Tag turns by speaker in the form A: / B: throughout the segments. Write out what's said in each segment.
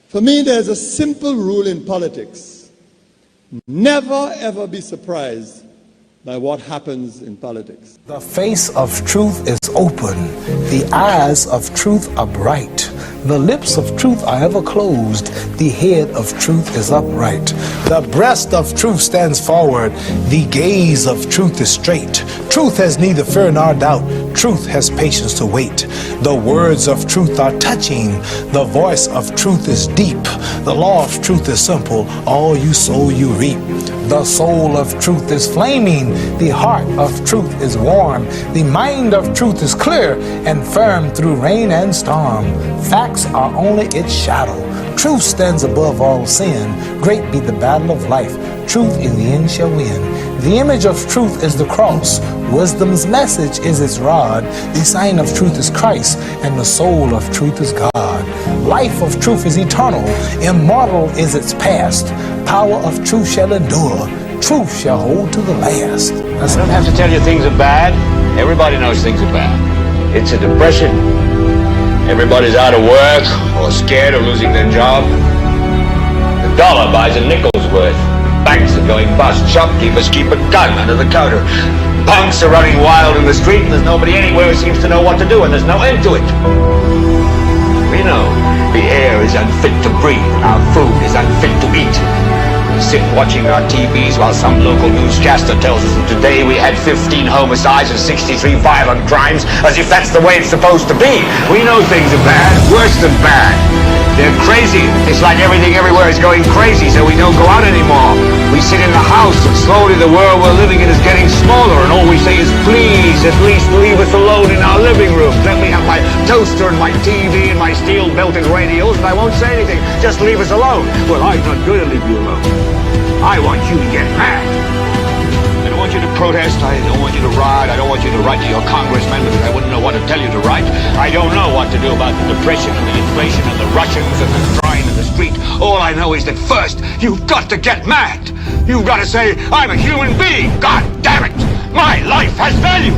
A: For me, there's a simple rule in politics. Never, ever be surprised by what happens in politics.
B: The face of truth is open. The eyes of truth are bright. The lips of truth are ever closed. The head of truth is upright. The breast of truth stands forward. The gaze of truth is straight. Truth has neither fear nor doubt. Truth has patience to wait. The words of truth are touching. The voice of truth is deep. The law of truth is simple. All you sow, you reap. The soul of truth is flaming. The heart of truth is warm. The mind of truth is clear and firm through rain and storm. Facts are only its shadow. Truth stands above all sin. Great be the battle of life. Truth in the end shall win. The image of truth is the cross. Wisdom's message is its rod. The sign of truth is Christ, and the soul of truth is God. Life of truth is eternal. Immortal is its past. Power of truth shall endure. Truth shall hold to the last.
C: I don't have to tell you things are bad. Everybody knows things are bad. It's a depression. Everybody's out of work or scared of losing their job. The dollar buys a nickel's worth. Banks are going bust. Shopkeepers keep a gun under the counter. Punks are running wild in the street, and there's nobody anywhere who seems to know what to do, and there's no end to it. We know the air is unfit to breathe, and our food is unfit to eat. We sit watching our TVs while some local newscaster tells us that today we had 15 homicides and 63 violent crimes, as if that's the way it's supposed to be. We know things are bad, worse than bad. They're crazy. It's like everything everywhere is going crazy, so we don't go out anymore. We sit in the house, and slowly the world we're living in is getting smaller, and all we say is, please, at least leave us alone in our living rooms. Let me have my toaster and my TV and my steel-belted radios, and I won't say anything. Just leave us alone. Well, I'm not going to leave you alone. I want you to get mad. I don't want you to protest. I don't want you to riot. I don't want you to write to your congressman because I wouldn't know what to tell you to write. I don't know what to do about the depression and the inflation and the Russians and the crime in the street. All I know is that first, you've got to get mad. You've got to say, I'm a human being. God damn it. My life has value.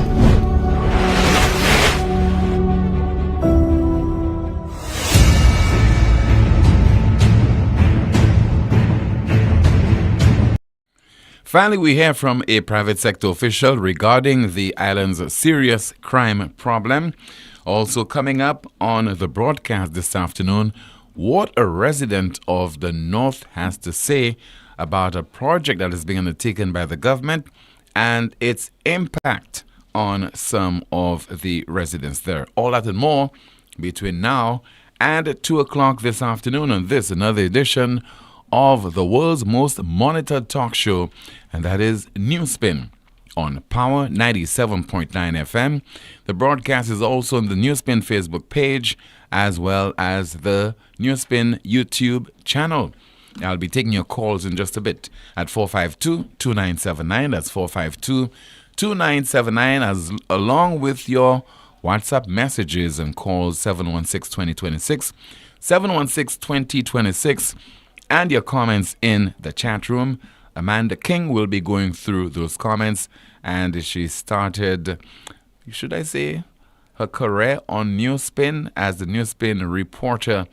D: Finally, we hear from a private sector official regarding the island's serious crime problem. Also coming up on the broadcast this afternoon, what a resident of the North has to say about a project that is being undertaken by the government and its impact on some of the residents there. All that and more between now and 2 o'clock this afternoon on this, another edition of the world's most monitored talk show, and that is NewsSpin on Power 97.9 FM. The broadcast is also on the NewsSpin Facebook page as well as the NewsSpin YouTube channel. I'll be taking your calls in just a bit at 452-2979. That's 452-2979, as along with your WhatsApp messages and calls 716-2026, 716-2026, and your comments in the chat room. Amanda King will be going through those comments, and she started, should I say, her career on NewsSpin as the NewsSpin reporter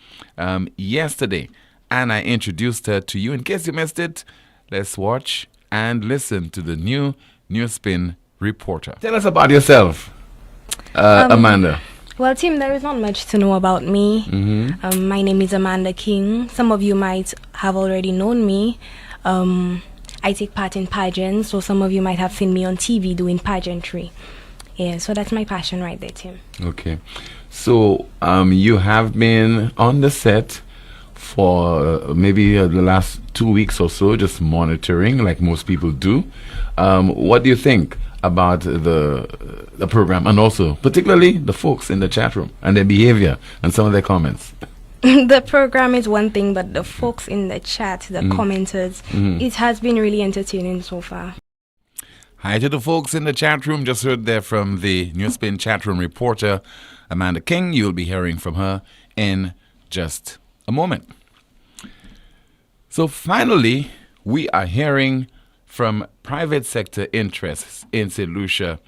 D: yesterday. And I introduced her to you. In case you missed it, let's watch and listen to the new NewsSpin reporter. Tell us about yourself, Amanda.
E: Well, Tim, there is not much to know about me.
D: Mm-hmm.
E: My name is Amanda King. Some of you might have already known me. I take part in pageants, so some of you might have seen me on TV doing pageantry. Yeah, so that's my passion right there, Tim.
D: Okay. So you have been on the set for maybe the last 2 weeks or so, just monitoring like most people do. What do you think about the program, and also particularly the folks in the chat room and their behavior and some of their comments?
E: The program is one thing, but the folks in the chat, the commenters, it has been really entertaining so far.
D: Hi to the folks in the chat room. Just heard there from the NewsSpin chat room reporter, Amanda King. You'll be hearing from her in just a moment. So finally, we are hearing from private sector interests in St. Lucia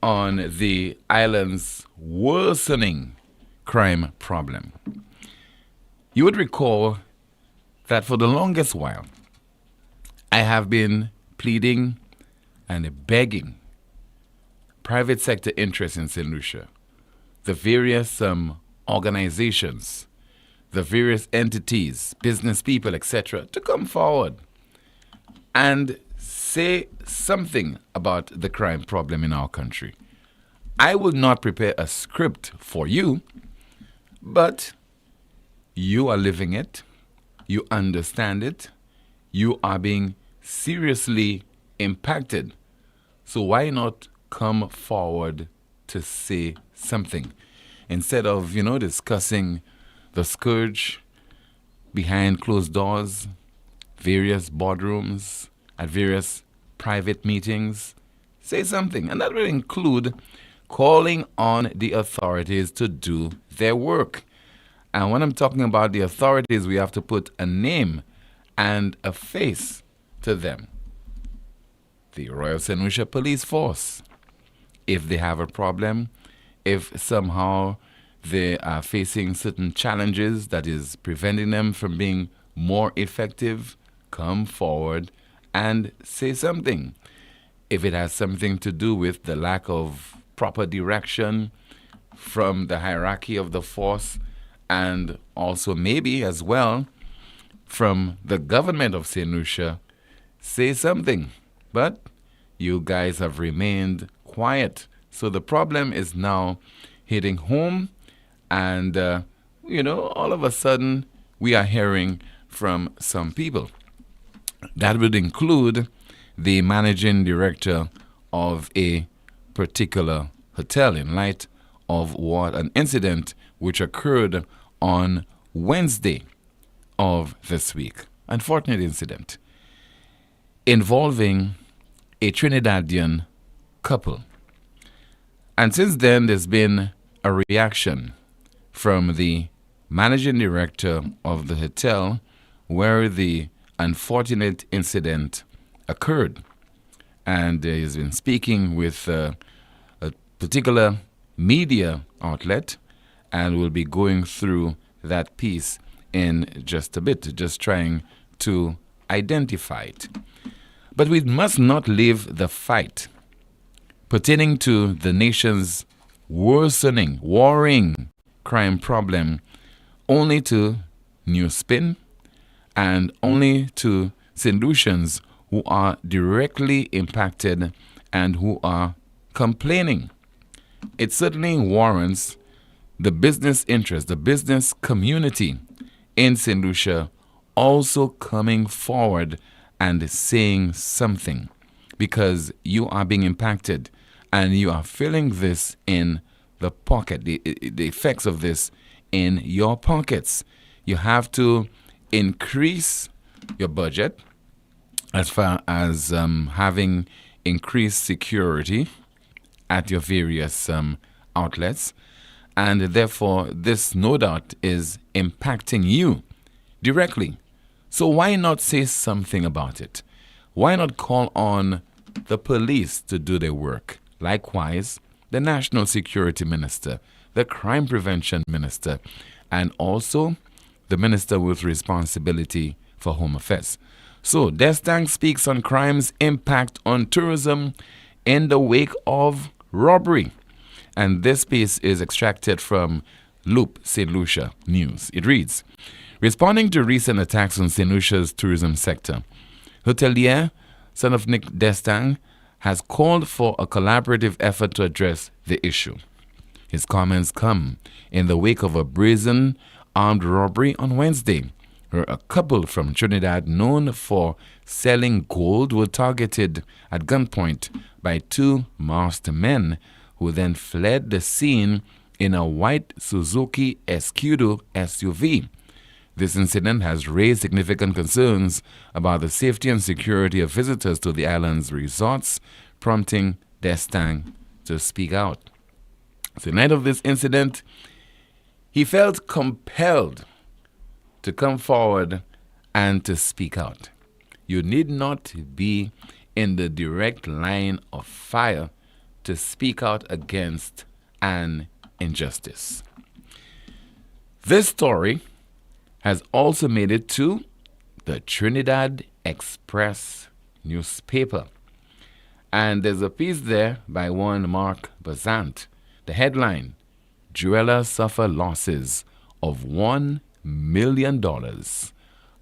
D: on the island's worsening crime problem. You would recall that for the longest while, I have been pleading and begging private sector interests in St. Lucia, the various organizations, the various entities, business people, etc., to come forward and say something about the crime problem in our country. I will not prepare a script for you, but you are living it, you understand it, you are being seriously impacted. So why not come forward to say something instead of, discussing the scourge behind closed doors, various boardrooms, at various private meetings? Say something, and that will include calling on the authorities to do their work. And when I'm talking about the authorities, we have to put a name and a face to them. The Royal St. Lucia Police Force, if they have a problem, if somehow they are facing certain challenges that is preventing them from being more effective, come forward and say something. If it has something to do with the lack of proper direction from the hierarchy of the force, and also maybe as well from the government of St. Lucia, say something. But you guys have remained quiet. So the problem is now hitting home, and, all of a sudden we are hearing from some people. That would include the managing director of a particular hotel in light of what an incident which occurred on Wednesday of this week. Unfortunate incident involving a Trinidadian couple. And since then, there's been a reaction from the managing director of the hotel where the unfortunate incident occurred. And he's been speaking with a particular media outlet, and we'll be going through that piece in just a bit, just trying to identify it. But we must not leave the fight pertaining to the nation's warring crime problem only to NewsSpin and only to St. Lucians who are directly impacted and who are complaining. It certainly warrants the business interest, the business community in St. Lucia also coming forward and saying something, because you are being impacted and you are feeling this in the pocket, the effects of this in your pockets. You have to increase your budget as far as having increased security at your various outlets, and therefore this no doubt is impacting you directly. So why not say something about it? Why not call on the police to do their work? Likewise, the National Security Minister, the Crime Prevention Minister, and also the Minister with responsibility for Home Affairs. So, Destang speaks on crime's impact on tourism in the wake of robbery. And this piece is extracted from Loop St. Lucia News. It reads, responding to recent attacks on St. Lucia's tourism sector, hotelier, son of Nick Destang, has called for a collaborative effort to address the issue. His comments come in the wake of a brazen armed robbery on Wednesday, where a couple from Trinidad known for selling gold were targeted at gunpoint by two masked men who then fled the scene in a white Suzuki Escudo SUV. This incident has raised significant concerns about the safety and security of visitors to the island's resorts, prompting Destang to speak out. So in light of this incident, he felt compelled to come forward and to speak out. You need not be in the direct line of fire to speak out against an injustice. This story has also made it to the Trinidad Express newspaper. And there's a piece there by one Mark Bazant. The headline, Jewelers suffer losses of $1 million.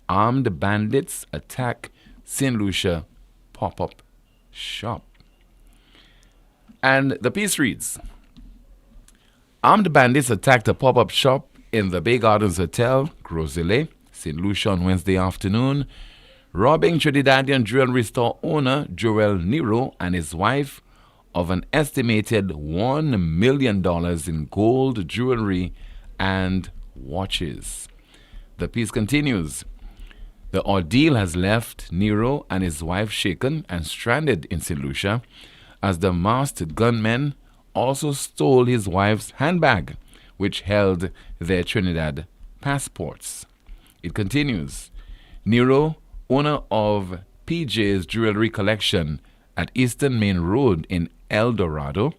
D: Armed bandits attack St. Lucia pop-up shop. And the piece reads, armed bandits attacked a pop-up shop in the Bay Gardens Hotel, Groselay, St. Lucia on Wednesday afternoon, robbing Trinidadian jewelry store owner Joel Nero and his wife of an estimated $1 million in gold jewelry and watches. The piece continues. The ordeal has left Nero and his wife shaken and stranded in St. Lucia as the masked gunmen also stole his wife's handbag, which held their Trinidad passports. It continues. Nero, owner of PJ's jewelry collection at Eastern Main Road in El Dorado,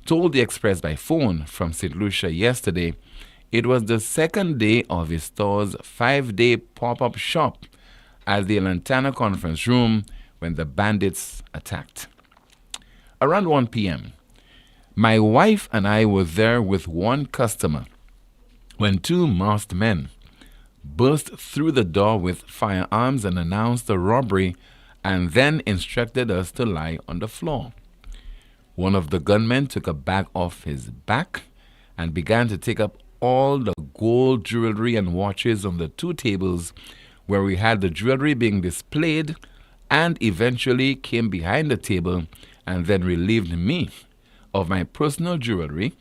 D: told the Express by phone from St. Lucia yesterday it was the second day of his store's 5-day pop-up shop at the Lantana conference room when the bandits attacked. Around 1 p.m., my wife and I were there with one customer when two masked men burst through the door with firearms and announced the robbery and then instructed us to lie on the floor. One of the gunmen took a bag off his back and began to take up all the gold jewelry and watches on the two tables where we had the jewelry being displayed, and eventually came behind the table and then relieved me of my personal jewelry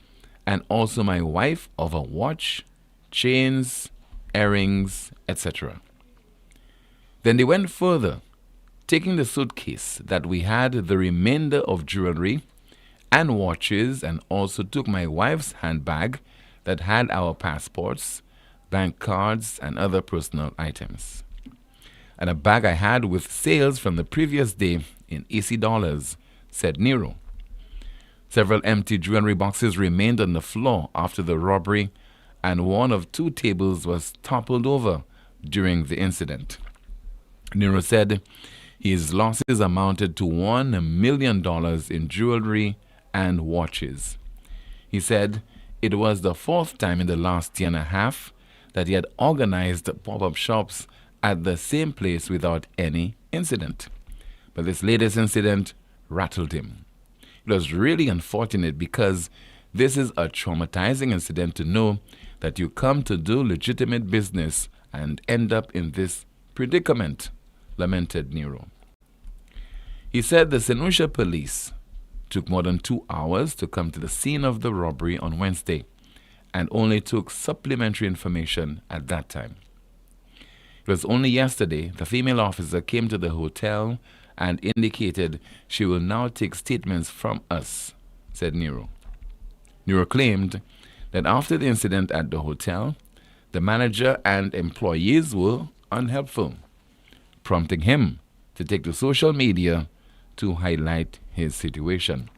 D: and also my wife of a watch, chains, earrings, etc. Then they went further, taking the suitcase that we had the remainder of jewelry and watches, and also took my wife's handbag that had our passports, bank cards, and other personal items, and a bag I had with sales from the previous day in AC dollars, said Nero. Several empty jewelry boxes remained on the floor after the robbery, and one of two tables was toppled over during the incident. Nero said his losses amounted to $1 million in jewelry and watches. He said it was the fourth time in the last year and a half that he had organized pop-up shops at the same place without any incident. But this latest incident rattled him. It was really unfortunate because this is a traumatizing incident to know that you come to do legitimate business and end up in this predicament, lamented Nero. He said the St. Lucia police took more than 2 hours to come to the scene of the robbery on Wednesday and only took supplementary information at that time. It was only yesterday the female officer came to the hotel and indicated she will now take statements from us, said Nero. Nero claimed that after the incident at the hotel, the manager and employees were unhelpful, prompting him to take to social media to highlight his situation.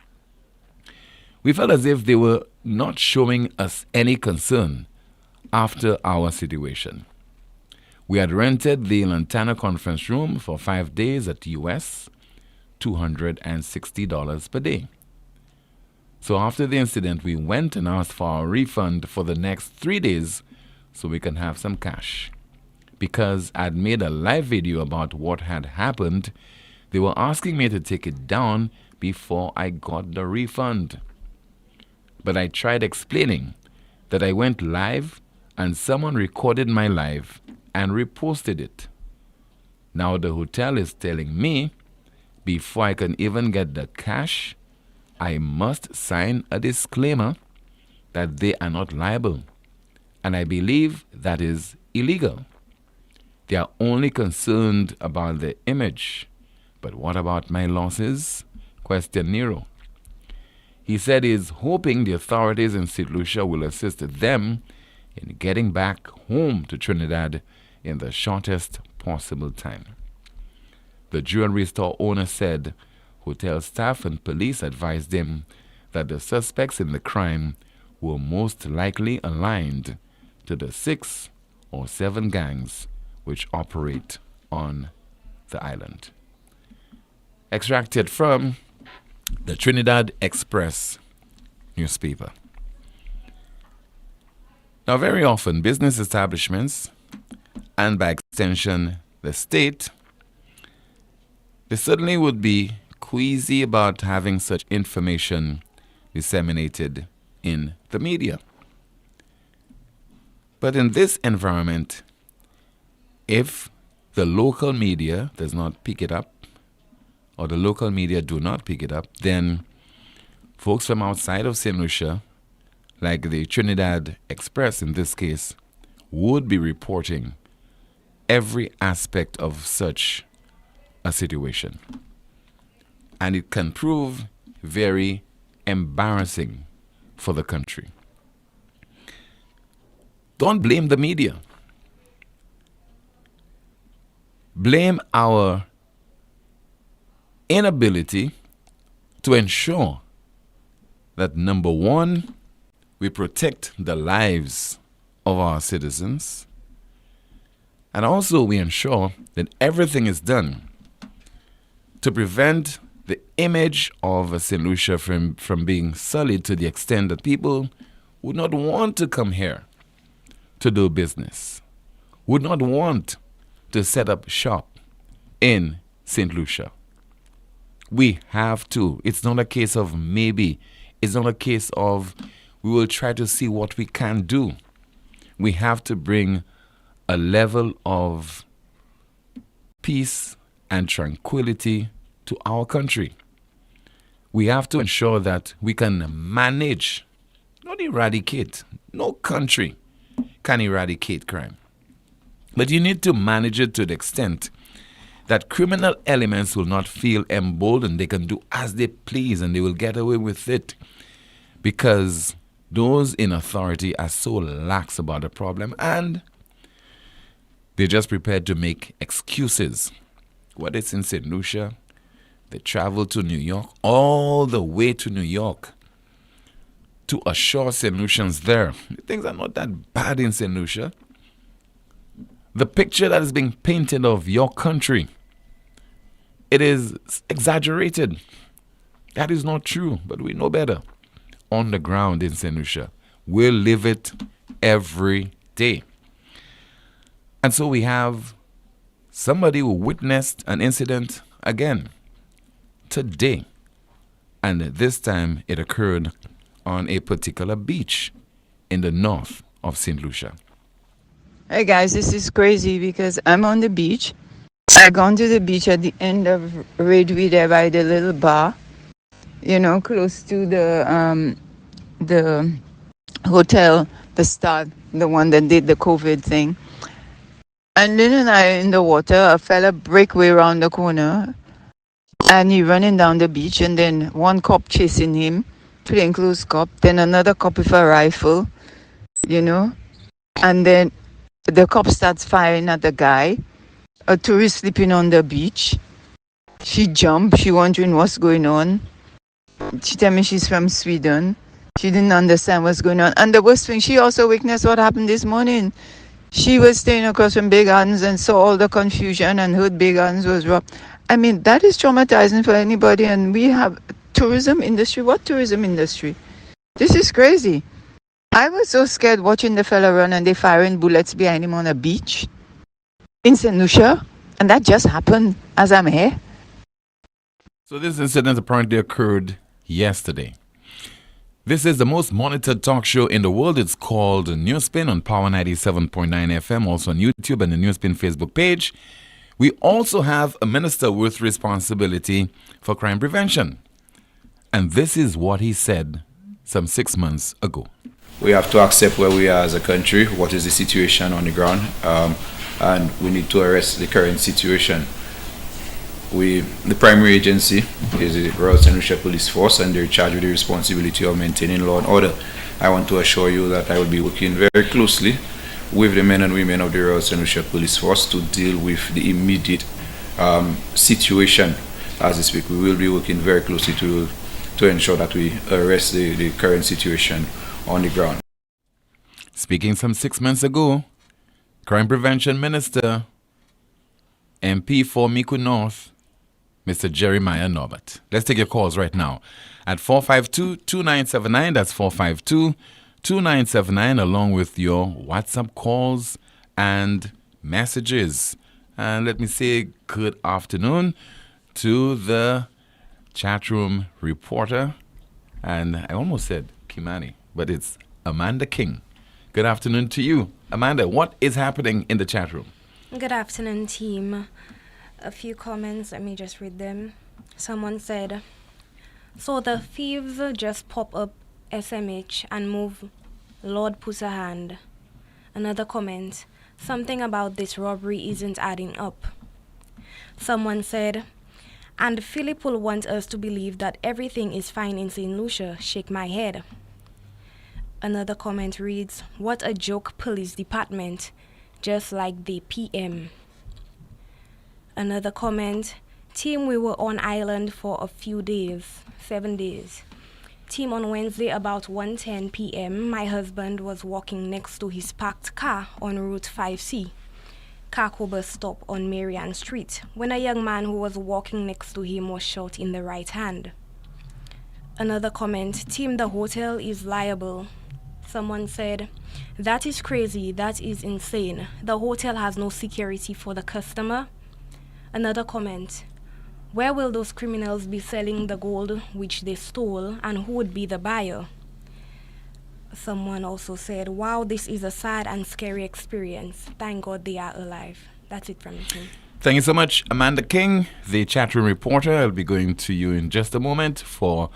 D: We felt as if they were not showing us any concern after our situation. We had rented the Lantana conference room for 5 days at US $260 per day. So after the incident, we went and asked for a refund for the next 3 days so we can have some cash. Because I'd made a live video about what had happened, they were asking me to take it down before I got the refund. But I tried explaining that I went live and someone recorded my live and reposted it. Now the hotel is telling me before I can even get the cash, I must sign a disclaimer that they are not liable. And I believe that is illegal. They are only concerned about the image. But what about my losses? Questioned Nero. He said he is hoping the authorities in St. Lucia will assist them in getting back home to Trinidad in the shortest possible time. The jewelry store owner said hotel staff and police advised him that the suspects in the crime were most likely aligned to the 6 or 7 gangs which operate on the island. Extracted from the Trinidad Express newspaper. Now, very often, business establishments, and by extension, the state, they certainly would be queasy about having such information disseminated in the media. But in this environment, if the local media does not pick it up, or the local media do not pick it up, then folks from outside of St. Lucia, like the Trinidad Express in this case, would be reporting every aspect of such a situation. And it can prove very embarrassing for the country. Don't blame the media. Blame our inability to ensure that, number one, we protect the lives of our citizens, and also we ensure that everything is done to prevent the image of St. Lucia from being sullied to the extent that people would not want to come here to do business, would not want to set up shop in St. Lucia. We have to. It's not a case of maybe. It's not a case of we will try to see what we can do. We have to bring a level of peace and tranquility to our country. We have to ensure that we can manage, not eradicate. No country can eradicate crime. But you need to manage it to the extent that criminal elements will not feel emboldened. They can do as they please and they will get away with it because those in authority are so lax about the problem and they're just prepared to make excuses. Whether it's in St. Lucia, they travel to New York, all the way to New York to assure St. Lucians there. Things are not that bad in St. Lucia. The picture that is being painted of your country, it is exaggerated. That is not true, but we know better. On the ground in St. Lucia, we'll live it every day. And so we have somebody who witnessed an incident again today. And this time it occurred on a particular beach in the north of St. Lucia.
F: Hey guys, this is crazy because I'm on the beach. I gone to the beach at the end of Ridgeway there by the little bar, you know, close to the hotel, the Star, the one that did the COVID thing. And then I in the water, a fella break way around the corner and he running down the beach and then one cop chasing him, plainclothes cop, then another cop with a rifle, you know, and then the cop starts firing at the guy. A tourist sleeping on the beach. She jumped. She wondering what's going on. She tell me she's from Sweden. She didn't understand what's going on. And the worst thing, she also witnessed what happened this morning. She was staying across from Big Gardens and saw all the confusion and heard Big Gardens was robbed. I mean, that is traumatizing for anybody. And we have tourism industry. What tourism industry? This is crazy. I was so scared watching the fella run and they firing bullets behind him on a beach in St. Lucia. And that just happened as I'm here.
D: So this incident apparently occurred yesterday. This is the most monitored talk show in the world. It's called NewsSpin on Power 97.9 FM, also on YouTube and the NewsSpin Facebook page. We also have a minister with responsibility for crime prevention. And this is what he said some 6 months ago.
G: We have to accept where we are as a country, what is the situation on the ground, and we need to arrest the current situation. The primary agency is the Royal St. Lucia Police Force, and they're charged with the responsibility of maintaining law and order. I want to assure you that I will be working very closely with the men and women of the Royal St. Lucia Police Force to deal with the immediate situation. As I speak, we will be working very closely to ensure that we arrest the current situation on the ground.
D: Speaking some 6 months ago, Crime Prevention Minister, MP for Miku North, Mr. Jeremiah Norbert. Let's take your calls right now at 452-2979. That's 452-2979, along with your WhatsApp calls and messages. And let me say good afternoon to the chat room reporter. And I almost said Kimani, but it's Amanda King. Good afternoon to you. Amanda, what is happening in the chat room?
E: Good afternoon, team. A few comments, let me just read them. Someone said, so the thieves just pop up SMH and move Lord puts a hand. Another comment, something about this robbery isn't adding up. Someone said, and Philip will want us to believe that everything is fine in St. Lucia. Shake my head. Another comment reads, what a joke police department, just like the PM. Another comment, team, we were on island for a few days, 7 days. Team, on Wednesday about 1:10 p.m., my husband was walking next to his parked car on Route 5C, Kako bus stop on Marianne Street, when a young man who was walking next to him was shot in the right hand. Another comment, team, the hotel is liable. Someone said, that is crazy, that is insane. The hotel has no security for the customer. Another comment, where will those criminals be selling the gold which they stole, and who would be the buyer? Someone also said, wow, this is a sad and scary experience. Thank God they are alive. That's it from me.
D: Thank you so much, Amanda King, the chat room reporter. I'll be going to you in just a moment for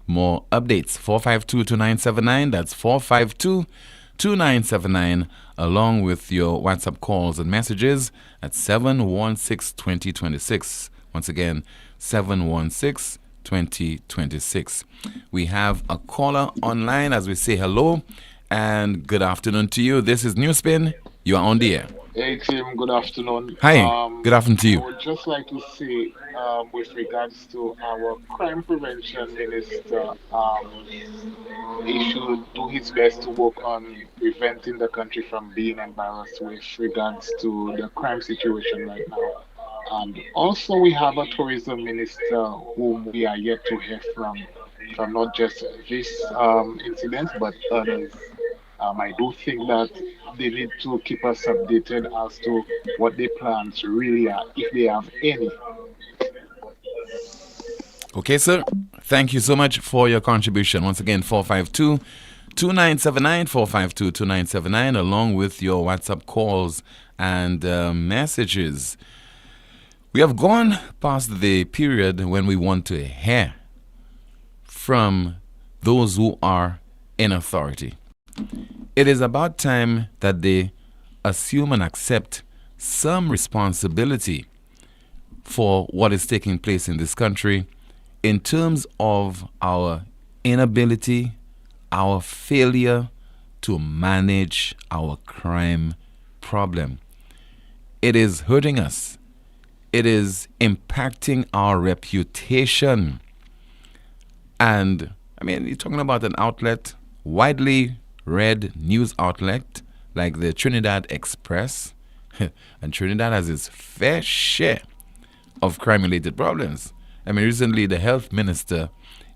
D: more updates. 452-2979. That's 452-2979, along with your WhatsApp calls and messages at 716-2026. Once again, 716-2026. We have a caller online as we say hello and good afternoon to you. This is NewsSpin. You are on the air.
H: Hey Tim, good afternoon.
D: Hi, good afternoon to
H: I
D: you.
H: would just like to say, with regards to our crime prevention minister, he should do his best to work on preventing the country from being embarrassed with regards to the crime situation right now. And also, we have a tourism minister whom we are yet to hear from not just this incident but others. I do think that they need to keep us updated as to what their plans really are, if they have any.
D: Okay, sir. Thank you so much for your contribution. Once again, 452-2979, 452-2979, along with your WhatsApp calls and messages. We have gone past the period when we want to hear from those who are in authority. It is about time that they assume and accept some responsibility for what is taking place in this country in terms of our inability, our failure to manage our crime problem. It is hurting us. It is impacting our reputation. And, I mean, you're talking about an outlet, widely read news outlet like the Trinidad Express, and Trinidad has its fair share of crime-related problems. I mean, recently the health minister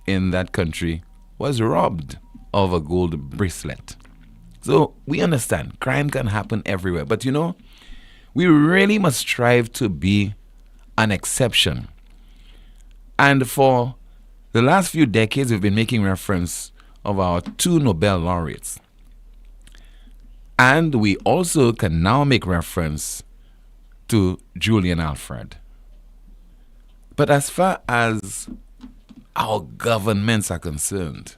D: in that country was robbed of a gold bracelet. So we understand crime can happen everywhere, but you know, we really must strive to be an exception. And for the last few decades, we've been making reference of our 2 Nobel laureates. And we also can now make reference to Julian Alfred. But as far as our governments are concerned,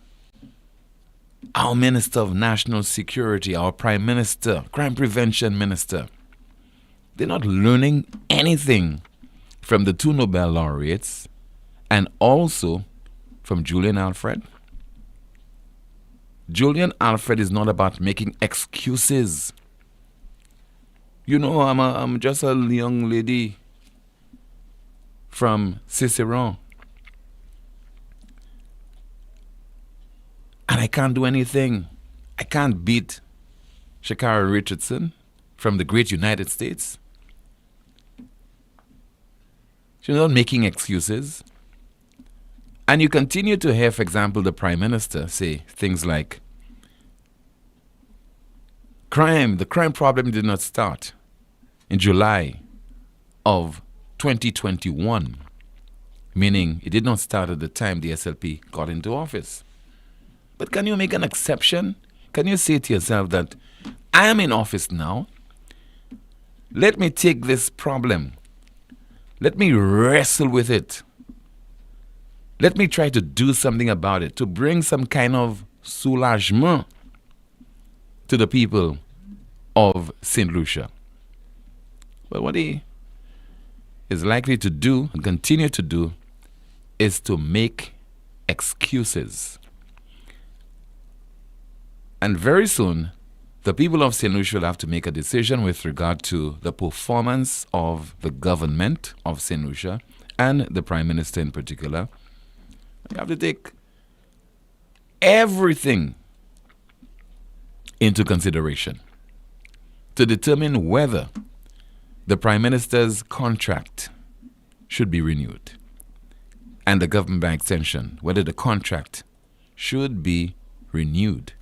D: our Minister of National Security, our Prime Minister, Crime Prevention Minister, they're not learning anything from the 2 Nobel laureates and also from Julian Alfred. Julian Alfred is not about making excuses. You know, I'm just a young lady from Cicerone, and I can't do anything. I can't beat Shakara Richardson from the great United States. She's not making excuses. And you continue to hear, for example, the Prime Minister say things like, the crime problem did not start in July of 2021, meaning it did not start at the time the SLP got into office. But can you make an exception? Can you say to yourself that I am in office now? Let me take this problem. Let me wrestle with it. Let me try to do something about it, to bring some kind of soulagement to the people of St. Lucia. But what he is likely to do and continue to do is to make excuses. And very soon, the people of St. Lucia will have to make a decision with regard to the performance of the government of St. Lucia and the Prime Minister in particular. You have to take everything into consideration to determine whether the Prime Minister's contract should be renewed and the government by extension, whether the contract should be renewed.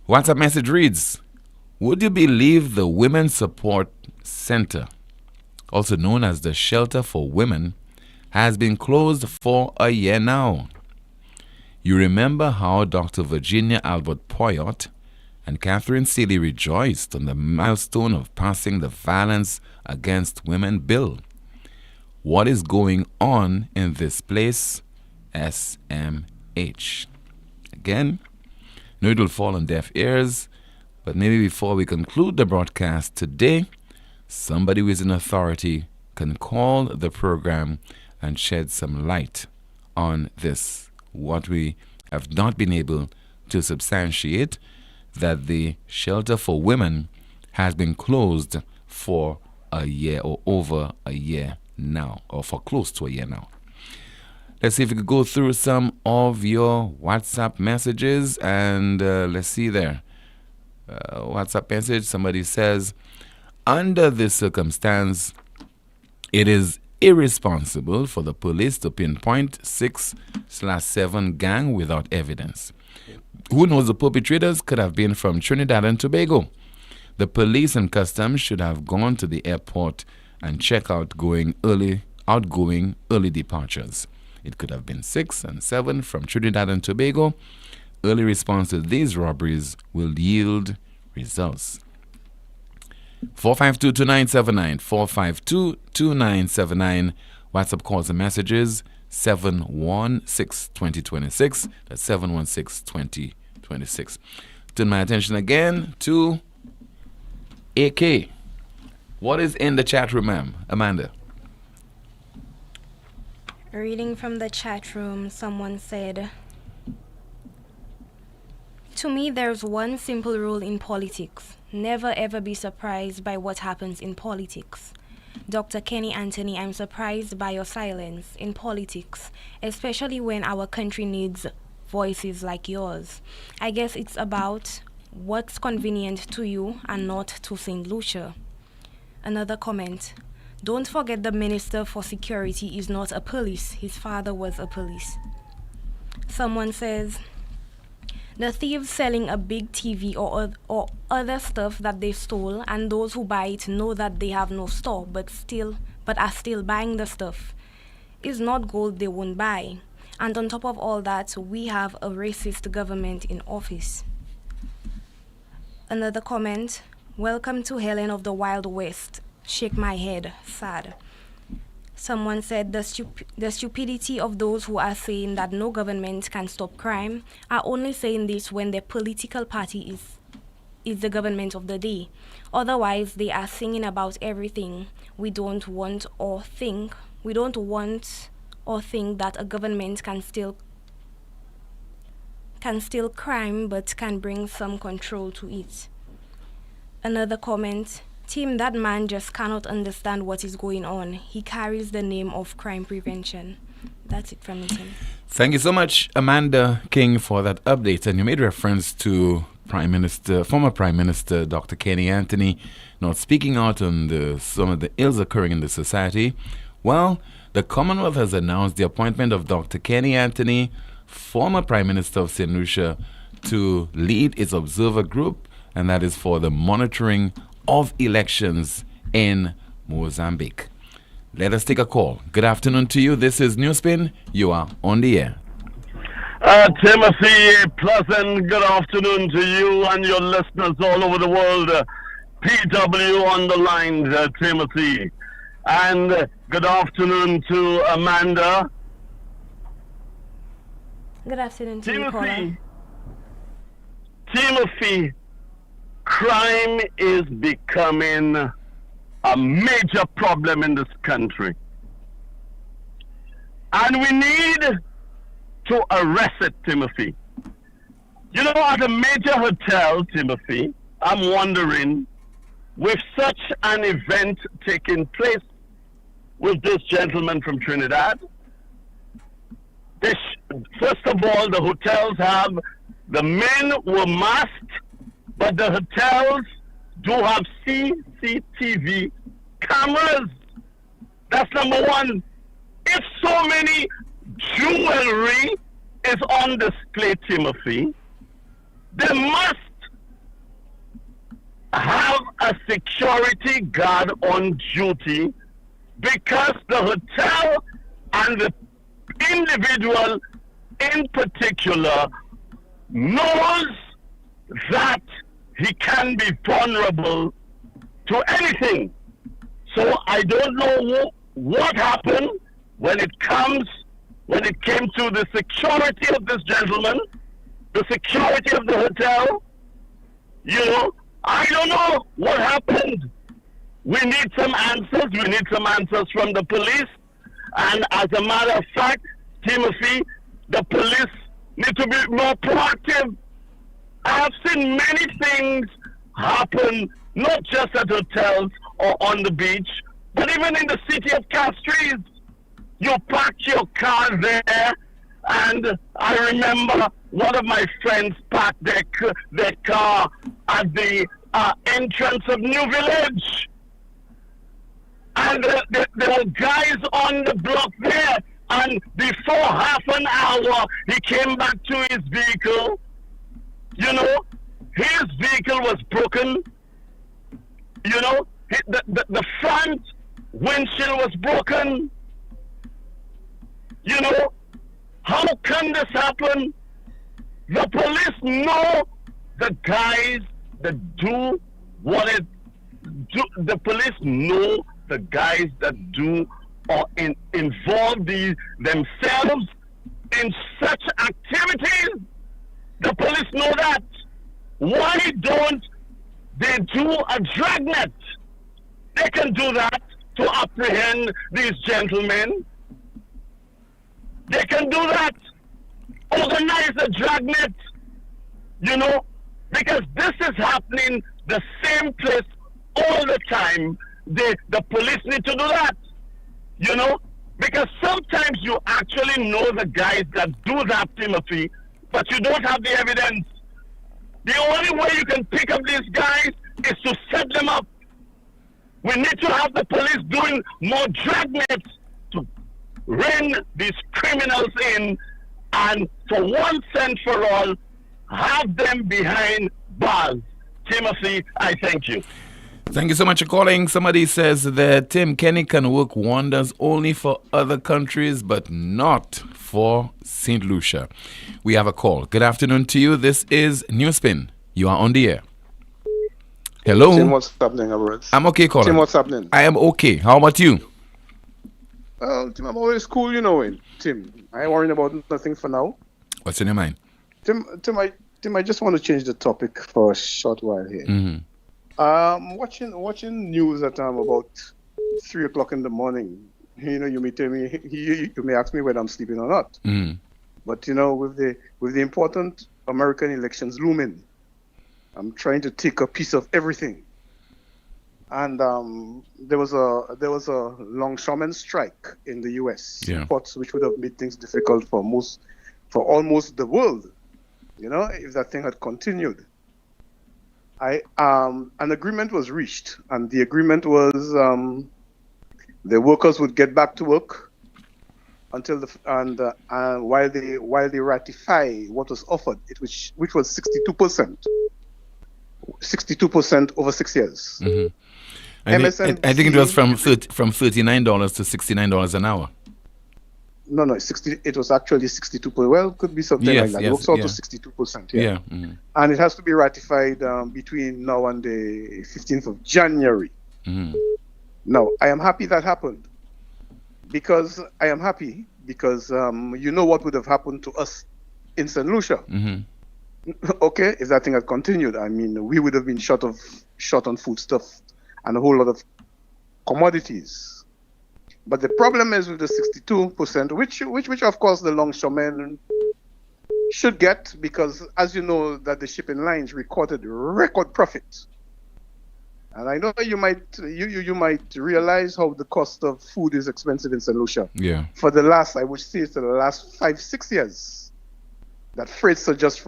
D: WhatsApp message reads, would you believe the Women's Support Center, also known as the Shelter for Women, has been closed for a year now? You remember how Dr. Virginia Albert Poyot and Catherine Seeley rejoiced on the milestone of passing the Violence Against Women bill. What is going on in this place? SMH. Again, no, it will fall on deaf ears, but maybe before we conclude the broadcast today, somebody who is in authority can call the program and shed some light on this, what we have not been able to substantiate, that the Shelter for Women has been closed for a year or over a year now, or for close to a year now. Let's see if we could go through some of your WhatsApp messages, and let's see there. WhatsApp message, somebody says, under this circumstance, it is irresponsible for the police to pinpoint 6/7 gang without evidence. Who knows, the perpetrators could have been from Trinidad and Tobago. The police and customs should have gone to the airport and check out outgoing early departures. It could have been 6 and 7 from Trinidad and Tobago. Early response to these robberies will yield results. 452-2979, 452-2979. WhatsApp calls and messages 716-2026. That's 716-2026. Turn my attention again to AK. What is in the chat room, ma'am? Amanda.
E: Reading from the chat room, someone said, to me, there's one simple rule in politics. Never ever be surprised by what happens in politics. Dr. Kenny Anthony, I'm surprised by your silence in politics, especially when our country needs voices like yours. I guess it's about what's convenient to you and not to St. Lucia. Another comment. Don't forget the Minister for Security is not a police. His father was a police. Someone says, the thieves selling a big TV or other stuff that they stole, and those who buy it know that they have no store but are still buying the stuff. Is not gold they won't buy. And on top of all that, we have a racist government in office. Another comment, welcome to Helen of the Wild West. Shake my head, sad. Someone said the stupidity of those who are saying that no government can stop crime are only saying this when their political party is the government of the day. Otherwise, they are singing about everything. We don't want or think that a government can still crime but can bring some control to it. Another comment, Tim, that man just cannot understand what is going on. He carries the name of crime prevention. That's it from me, Tim.
D: Thank you so much, Amanda King, for that update. And you made reference to former Prime Minister Dr. Kenny Anthony, not speaking out on some of the ills occurring in the society. Well, the Commonwealth has announced the appointment of Dr. Kenny Anthony, former Prime Minister of St. Lucia, to lead its observer group, and that is for the monitoring of elections in Mozambique. Let us take a call. Good afternoon to you. This is NewsSpin. You are on the air.
I: Timothy, a pleasant good afternoon to you and your listeners all over the world. PW on the line, Timothy. And good afternoon to Amanda.
E: Good afternoon to you, Paula.
I: Timothy, crime is becoming a major problem in this country. And we need to arrest it, Timothy. You know, at a major hotel, Timothy, I'm wondering, with such an event taking place with this gentleman from Trinidad, first of all, the hotels have, the men were masked, but the hotels do have CCTV cameras. That's number one. If so many jewelry is on display, Timothy, they must have a security guard on duty, because the hotel and the individual in particular knows that he can be vulnerable to anything. So I don't know what happened when it came to the security of this gentleman, the security of the hotel. You know, I don't know what happened. We need some answers. We need some answers from the police. And as a matter of fact, Timothy, the police need to be more proactive. I have seen many things happen, not just at hotels or on the beach, but even in the city of Castries. You park your car there, and I remember one of my friends parked their car at the entrance of New Village. And there were guys on the block there, and before half an hour, he came back to his vehicle. You know, his vehicle was broken. You know, the front windshield was broken. You know, how can this happen? The police know the guys that do what it do. The police know the guys that do or involve themselves in such activities. The police know that. Why don't they do a dragnet? They can do that to apprehend these gentlemen. They can do that. Organize a dragnet, you know, because this is happening the same place all the time. The police need to do that, you know, because sometimes you actually know the guys that do that, Timothy, but you don't have the evidence. The only way you can pick up these guys is to set them up. We need to have the police doing more dragnets to rein these criminals in, and for once and for all, have them behind bars. Timothy, I thank you.
D: Thank you so much for calling. Somebody says that Tim Kenny can work wonders only for other countries, but not for St. Lucia. We have a call. Good afternoon to you. This is NewsSpin. You are on the air. Hello.
J: Tim, what's happening, Edwards?
D: I'm okay, caller.
J: Tim, what's happening?
D: I am okay. How about you?
J: Well, Tim, I'm always cool, you know it. Tim, I ain't worrying about nothing for now.
D: What's in your mind?
J: Tim, I just want to change the topic for a short while here.
D: Mm-hmm.
J: Watching news at about 3 o'clock in the morning. You know, you may tell me, you may ask me whether I'm sleeping or not.
D: Mm-hmm.
J: But you know, with the important American elections looming, I'm trying to take a piece of everything. And there was a longshoreman strike in the U.S. ports, which would have made things difficult for almost the world. You know, if that thing had continued. An agreement was reached, and the agreement was the workers would get back to work until while they ratify what was offered, which was 62% over 6 years.
D: Mm-hmm. I think it was from $39 to $69 an hour.
J: No, it was actually 62%. Well, it could be something like that. It works out to 62%. Yeah.
D: Mm-hmm.
J: And it has to be ratified between now and the 15th of January.
D: Mm-hmm.
J: Now, I am happy that happened because you know what would have happened to us in St. Lucia.
D: Mm-hmm.
J: Okay, if that thing had continued, I mean, we would have been short on foodstuff and a whole lot of commodities. But the problem is with the 62%, which of course the longshoremen should get, because as you know that the shipping lines recorded record profit. And I know you might realize how the cost of food is expensive in St. Lucia.
D: Yeah.
J: For the last 5-6 years. That freights are just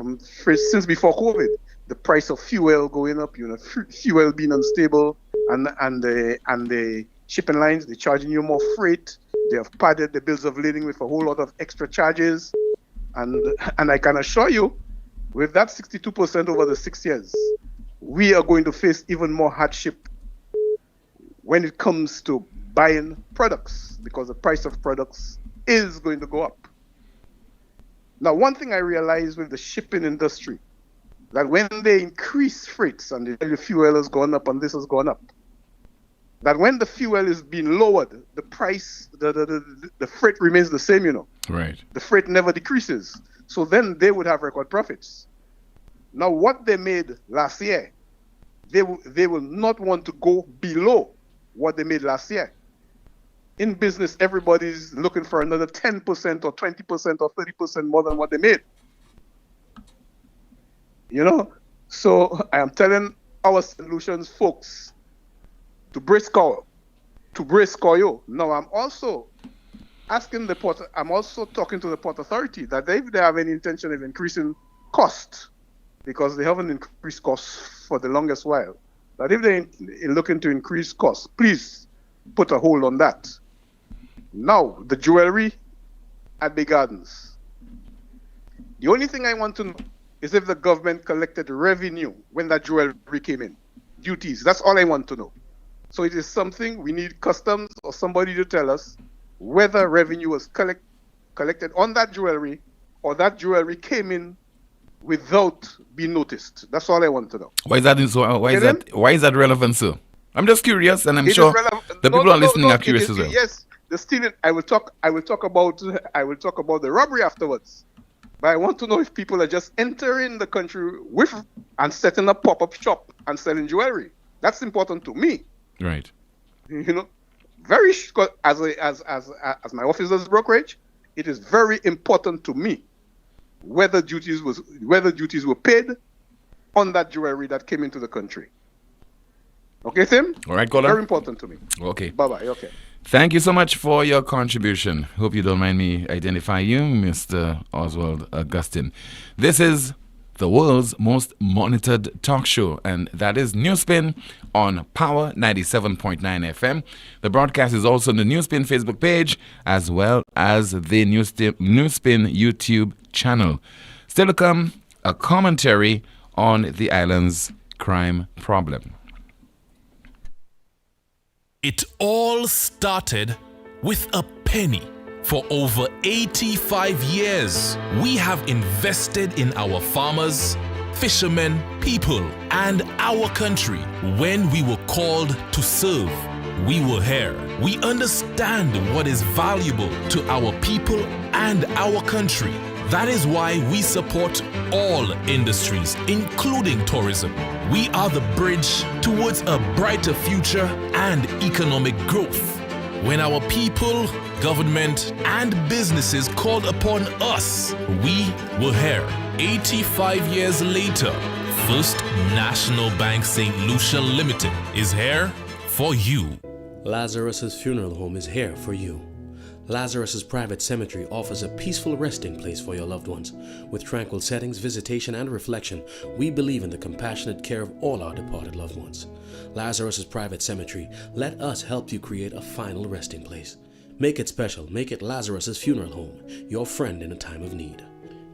J: since before COVID, the price of fuel going up, fuel being unstable, and the shipping lines, they're charging you more freight. They have padded the bills of lading with a whole lot of extra charges. And I can assure you, with that 62% over the 6 years, we are going to face even more hardship when it comes to buying products, because the price of products is going to go up. Now, one thing I realized with the shipping industry, that when they increase freights and the fuel has gone up and this has gone up, that when the fuel is being lowered, the price, the freight remains the same,
D: Right.
J: The freight never decreases. So then they would have record profits. Now, what they made last year, they will not want to go below what they made last year. In business, everybody's looking for another 10% or 20% or 30% more than what they made. So I am telling our solutions folks to brace coil. Now I'm also asking the port. I'm also talking to the Port Authority that if they have any intention of increasing cost, because they haven't increased costs for the longest while, that if they're looking to increase costs, please put a hold on that. Now, the jewelry at Bay Gardens. The only thing I want to know is if the government collected revenue when that jewelry came in. Duties. That's all I want to know. So it is something we need customs or somebody to tell us whether revenue was collected on that jewelry or that jewelry came in without being noticed. That's all I want to know.
D: Why is that relevant, sir? I'm just curious, and I'm sure the people listening are curious as well.
J: Yes. The stealing, I will talk about the robbery afterwards. But I want to know if people are just entering the country and setting up pop-up shop and selling jewelry. That's important to me.
D: Right.
J: Very as my office does brokerage, it is very important to me whether duties were paid on that jewelry that came into the country. Okay, Tim?
D: All right, caller.
J: Very important to me.
D: Okay.
J: Bye-bye. Okay.
D: Thank you so much for your contribution. Hope you don't mind me identify you, Mr. Oswald Augustine. This is the world's most monitored talk show, and that is NewsSpin on Power 97.9 FM. The broadcast is also on the NewsSpin Facebook page as well as the NewsSpin YouTube channel. Still to come, a commentary on the island's crime problem.
K: It all started with a penny. For over 85 years, we have invested in our farmers, fishermen, people, and our country. When we were called to serve, we were here. We understand what is valuable to our people and our country. That is why we support all industries, including tourism. We are the bridge towards a brighter future and economic growth. When our people, government, and businesses called upon us, we were here. 85 years later, First National Bank St. Lucia Limited is here for you.
L: Lazarus's funeral home is here for you. Lazarus's Private Cemetery offers a peaceful resting place for your loved ones. With tranquil settings, visitation, and reflection, we believe in the compassionate care of all our departed loved ones. Lazarus's Private Cemetery, let us help you create a final resting place. Make it special. Make it Lazarus's Funeral Home, your friend in a time of need.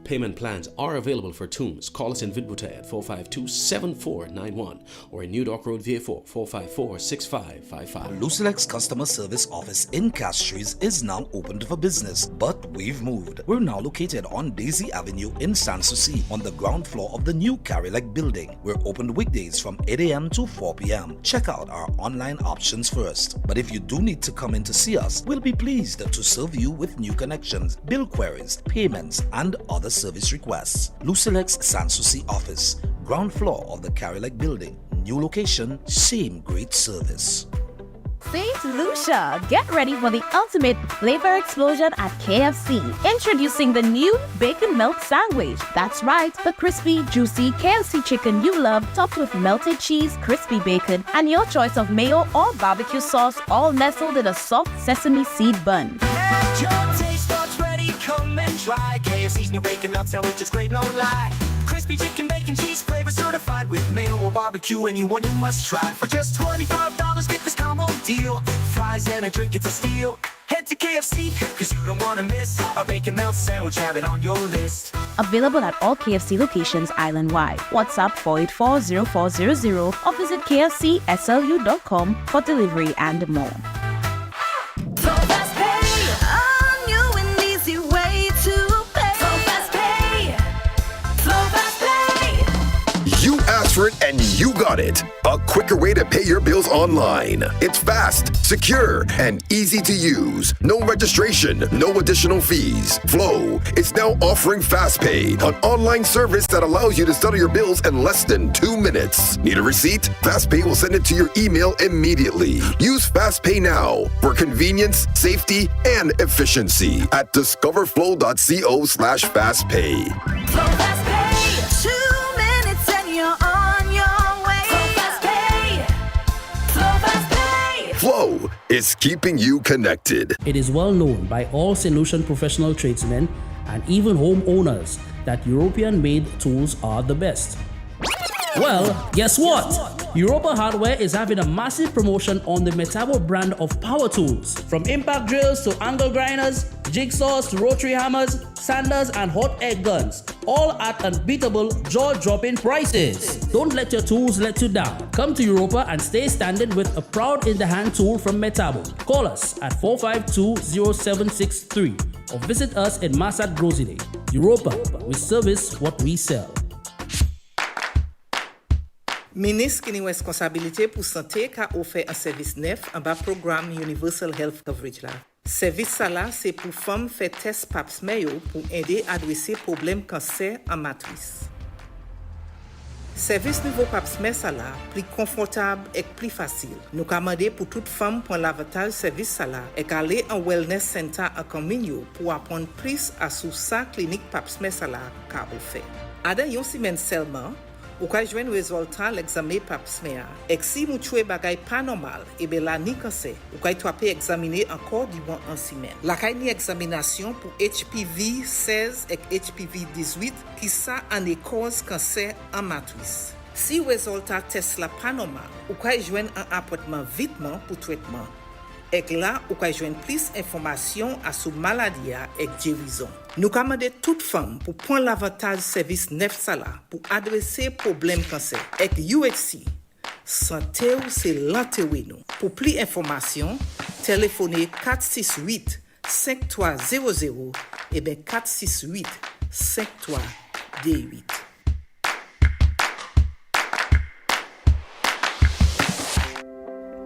L: Payment plans are available for tombs. Call us in Vidbute at 452-7491 or in New Dock Road, VA4, 454-6555.
M: Lucilex Customer Service Office in Castries is now open for business, but we've moved. We're now located on Daisy Avenue in Sanssouci on the ground floor of the new Carilac building. We're open weekdays from 8 a.m. to 4 p.m. Check out our online options first. But if you do need to come in to see us, we'll be pleased to serve you with new connections, bill queries, payments, and other service requests. Lucilex Sanssouci office, ground floor of the Carilac building. New location, same great service.
N: St. Lucia, get ready for the ultimate flavor explosion at KFC. Introducing the new Bacon Melt Sandwich. That's right, the crispy, juicy KFC chicken you love, topped with melted cheese, crispy bacon, and your choice of mayo or barbecue sauce, all nestled in a soft sesame seed bun.
O: And your taste buds ready, come and try KFC's new Bacon Melt Sandwich is great, no lie. Crispy chicken, bacon, cheese flavor certified with mayo or barbecue. Anyone you must try. For just $25, get this combo deal. Fries and a drink, it's a steal. Head to KFC, cause you don't wanna miss a Bacon Melt Sandwich, have it on your list.
N: Available at all KFC locations island-wide. WhatsApp 484-0400 or visit kfcslu.com for delivery and more.
P: You asked for it and you got it. A quicker way to pay your bills online. It's fast, secure, and easy to use. No registration, no additional fees. Flow is now offering FastPay, an online service that allows you to settle your bills in less than 2 minutes. Need a receipt? FastPay will send it to your email immediately. Use FastPay now for convenience, safety, and efficiency at discoverflow.co/fastpay.
O: Flow FastPay. 2 minutes and you're on your way. Flow FastPay. Flow FastPay.
P: Flow is keeping you connected.
Q: It is well known by all solution professional tradesmen and even homeowners that European-made tools are the best. Well, guess what? Europa Hardware is having a massive promotion on the Metabo brand of power tools. From impact drills to angle grinders, jigsaws to rotary hammers, sanders and hot air guns, all at unbeatable, jaw-dropping prices. Don't let your tools let you down. Come to Europa and stay standing with a proud in-the-hand tool from Metabo. Call us at 452-0763 or visit us in Massat Grosile. Europa, we service what we sell.
R: Ministre qui a responsabilité pour santé qui a offert un service neuf en bas programme Universal Health Coverage là. Service ça là c'est pour femmes faire test pap smear pour aider à adresser problème cancer en matrice. Service nouveau pap smear ça là plus confortable et plus facile. Nous commandé pour toute femme pour l'avantage service ça là et aller en wellness center à Camino pour apprendre plus à sous sa clinique pap smear ça là qu'a offert. Ada yon semaine seulement ou ka jwen résultat l'examen pap smear. Et si mou chwe bagay pas normal, et ben la ni cancer, ou ka traper examiner encore durant une semaine. La kay ni examination pour HPV 16 et HPV 18 qui ça en cause cancer en matrice. Si résultat test la pas normal, ou ka jwen un appointment vitement pour traitement. Et là, ou ka jwen plus information à sous maladie et guérison. Nous commandons toute femme pour prendre l'avantage service neuf sala pour adresser problème cancer. Et UHC, santé ou c'est l'antéwino. Pour plus d'informations, téléphonez 468-5300 et bien 468-5328.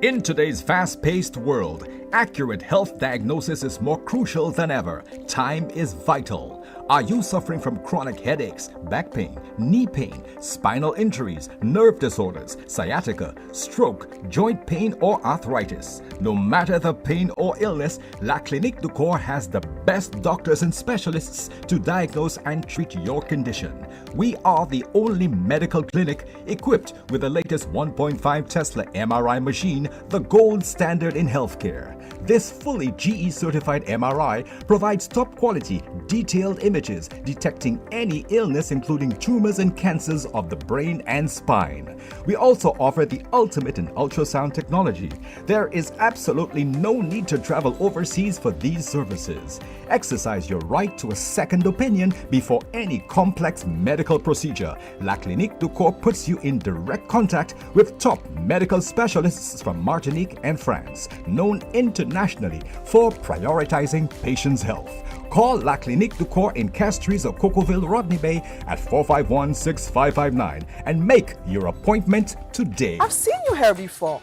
S: In today's fast-paced world, accurate health diagnosis is more crucial than ever. Time is vital. Are you suffering from chronic headaches, back pain, knee pain, spinal injuries, nerve disorders, sciatica, stroke, joint pain, or arthritis? No matter the pain or illness, La Clinique du Corps has the best doctors and specialists to diagnose and treat your condition. We are the only medical clinic equipped with the latest 1.5 Tesla MRI machine, the gold standard in healthcare. This fully GE certified MRI provides top quality, detailed images detecting any illness including tumors and cancers of the brain and spine. We also offer the ultimate in ultrasound technology. There is absolutely no need to travel overseas for these services. Exercise your right to a second opinion before any complex medical procedure. La Clinique du Corps puts you in direct contact with top medical specialists from Martinique and France, known internationally for prioritizing patients' health. Call La Clinique du Corps in Castries or Cocoville, Rodney Bay at 451-6559 and make your appointment today.
T: I've seen you here before,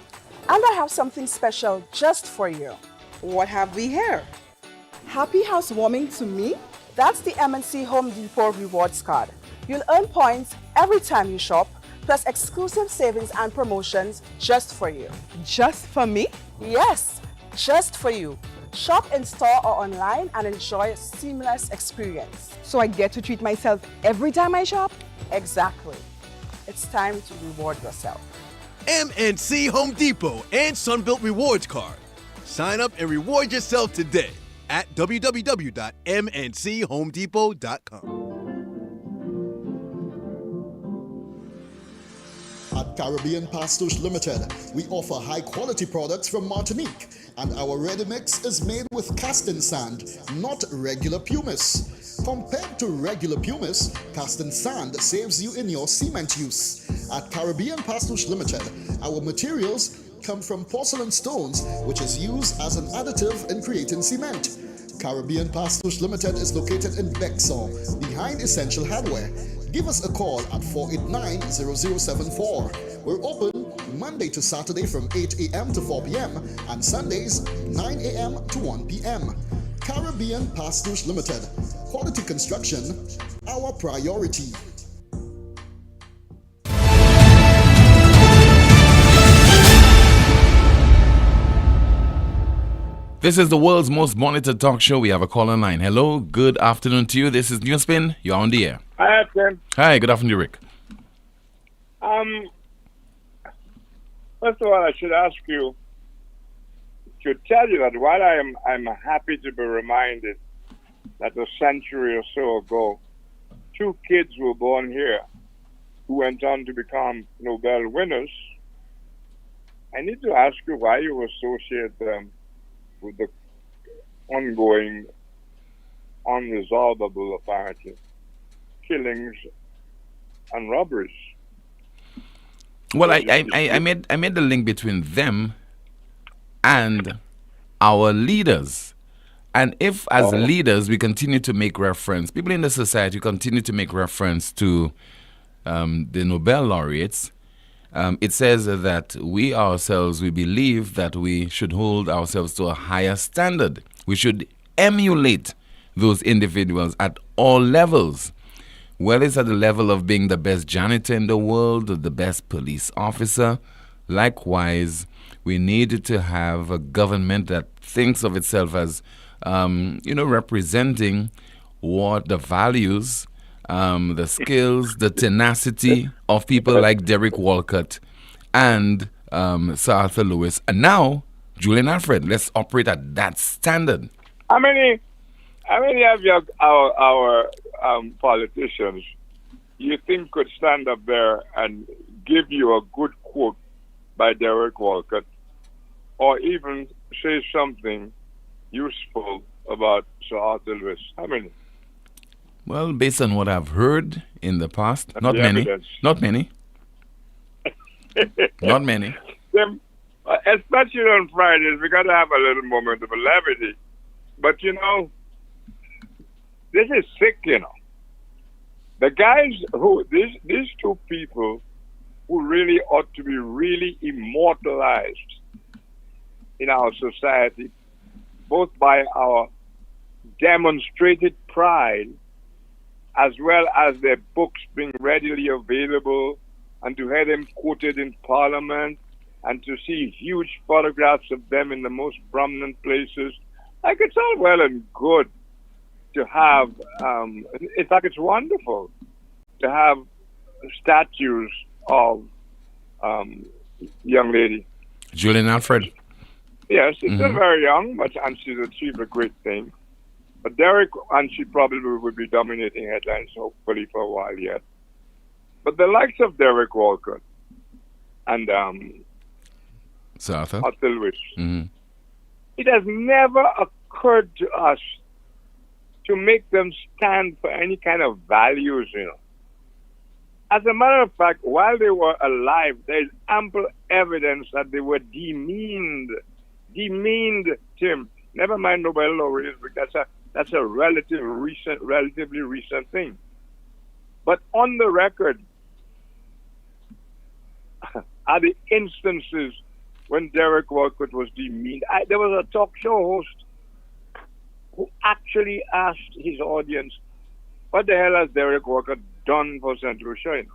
T: and I have something special just for you.
R: What have we here?
T: Happy housewarming to me? That's the MNC Home Depot Rewards Card. You'll earn points every time you shop, plus exclusive savings and promotions just for you.
R: Just for me?
T: Yes, just for you. Shop in store or online and enjoy a seamless experience.
R: So I get to treat myself every time I shop?
T: Exactly. It's time to reward yourself.
U: MNC Home Depot and Sunbelt Rewards Card. Sign up and reward yourself today at www.mnchomedepot.com.
V: At Caribbean Pastouche Limited, we offer high-quality products from Martinique, and our ready mix is made with casting sand, not regular pumice. Compared to regular pumice, casting sand saves you in your cement use. At Caribbean Pastouche Limited, our materials come from porcelain stones, which is used as an additive in creating cement. Caribbean Pastouche Limited is located in Bexon, behind Essential Hardware. Give us a call at 489-0074. We're open Monday to Saturday from 8 a.m. to 4 p.m. and Sundays 9 a.m. to 1 p.m. Caribbean Pastouche Limited. Quality construction, our priority.
D: This is the world's most monitored talk show. We have a call online. Hello, good afternoon to you. This is NewsSpin. You're on the air.
W: Hi, Tim.
D: Hi, good afternoon, Rick.
W: First of all, I should ask you to tell you that while I'm happy to be reminded that a century or so ago, 2 kids were born here who went on to become Nobel winners, I need to ask you why you associate them with the ongoing, unresolvable, apparently, killings and robberies.
D: Well, I made the link between them and our leaders. And if, as leaders, we continue to make reference, people in the society continue to make reference to the Nobel laureates, it says that we ourselves, we believe that we should hold ourselves to a higher standard. We should emulate those individuals at all levels. Whether it's at the level of being the best janitor in the world or the best police officer. Likewise, we need to have a government that thinks of itself as, representing what the values, the skills, the tenacity of people like Derek Walcott and Sir Arthur Lewis. And now, Julian Alfred, let's operate at that standard.
W: How many of our politicians you think could stand up there and give you a good quote by Derek Walcott, or even say something useful about Sir Arthur Lewis? How many?
D: Well, based on what I've heard in the past,
W: That's
D: not
W: the
D: many.
W: evidence.
D: Not many. Not many.
W: Especially on Fridays, we got to have a little moment of levity. But, this is sick, The guys these 2 people who really ought to be really immortalized in our society, both by our demonstrated pride as well as their books being readily available, and to hear them quoted in Parliament, and to see huge photographs of them in the most prominent places. Like, it's all well and good to have, in fact, it's wonderful to have statues of young lady.
D: Julian Alfred.
W: Yes, she's still very young, and she's achieved a great thing. But Derek, and she probably will be dominating headlines, hopefully, for a while yet. But the likes of Derek Walcott and
D: Arthur
W: Lewis, it has never occurred to us to make them stand for any kind of values, you know. As a matter of fact, while they were alive, there is ample evidence that they were demeaned, Tim. Never mind Nobel laureates, because that's a relatively recent thing. But on the record are the instances when Derek Walcott was demeaned. There was a talk show host who actually asked his audience, what the hell has Derek Walcott done for St. Lucia? You know?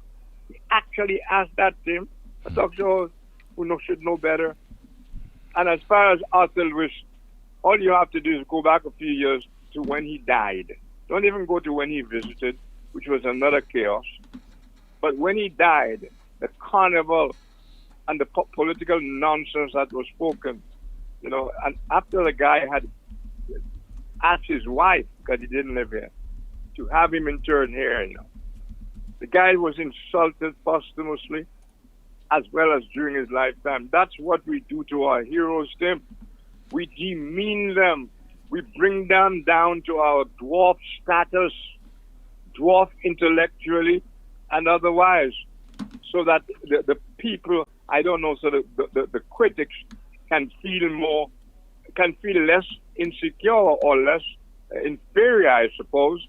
W: He actually asked that, Tim, a talk show host who should know better. And as far as Arthur Lewis, all you have to do is go back a few years to when he died. Don't even go to when he visited, which was another chaos. But when he died, the carnival and the political nonsense that was spoken, you know, and after the guy had asked his wife, because he didn't live here, to have him interred here, you know, the guy was insulted posthumously as well as during his lifetime. That's what we do to our heroes, Tim. We demean them. We bring them down to our dwarf status, dwarf intellectually and otherwise, so that the people, I don't know, so the critics can feel less insecure or less inferior, I suppose.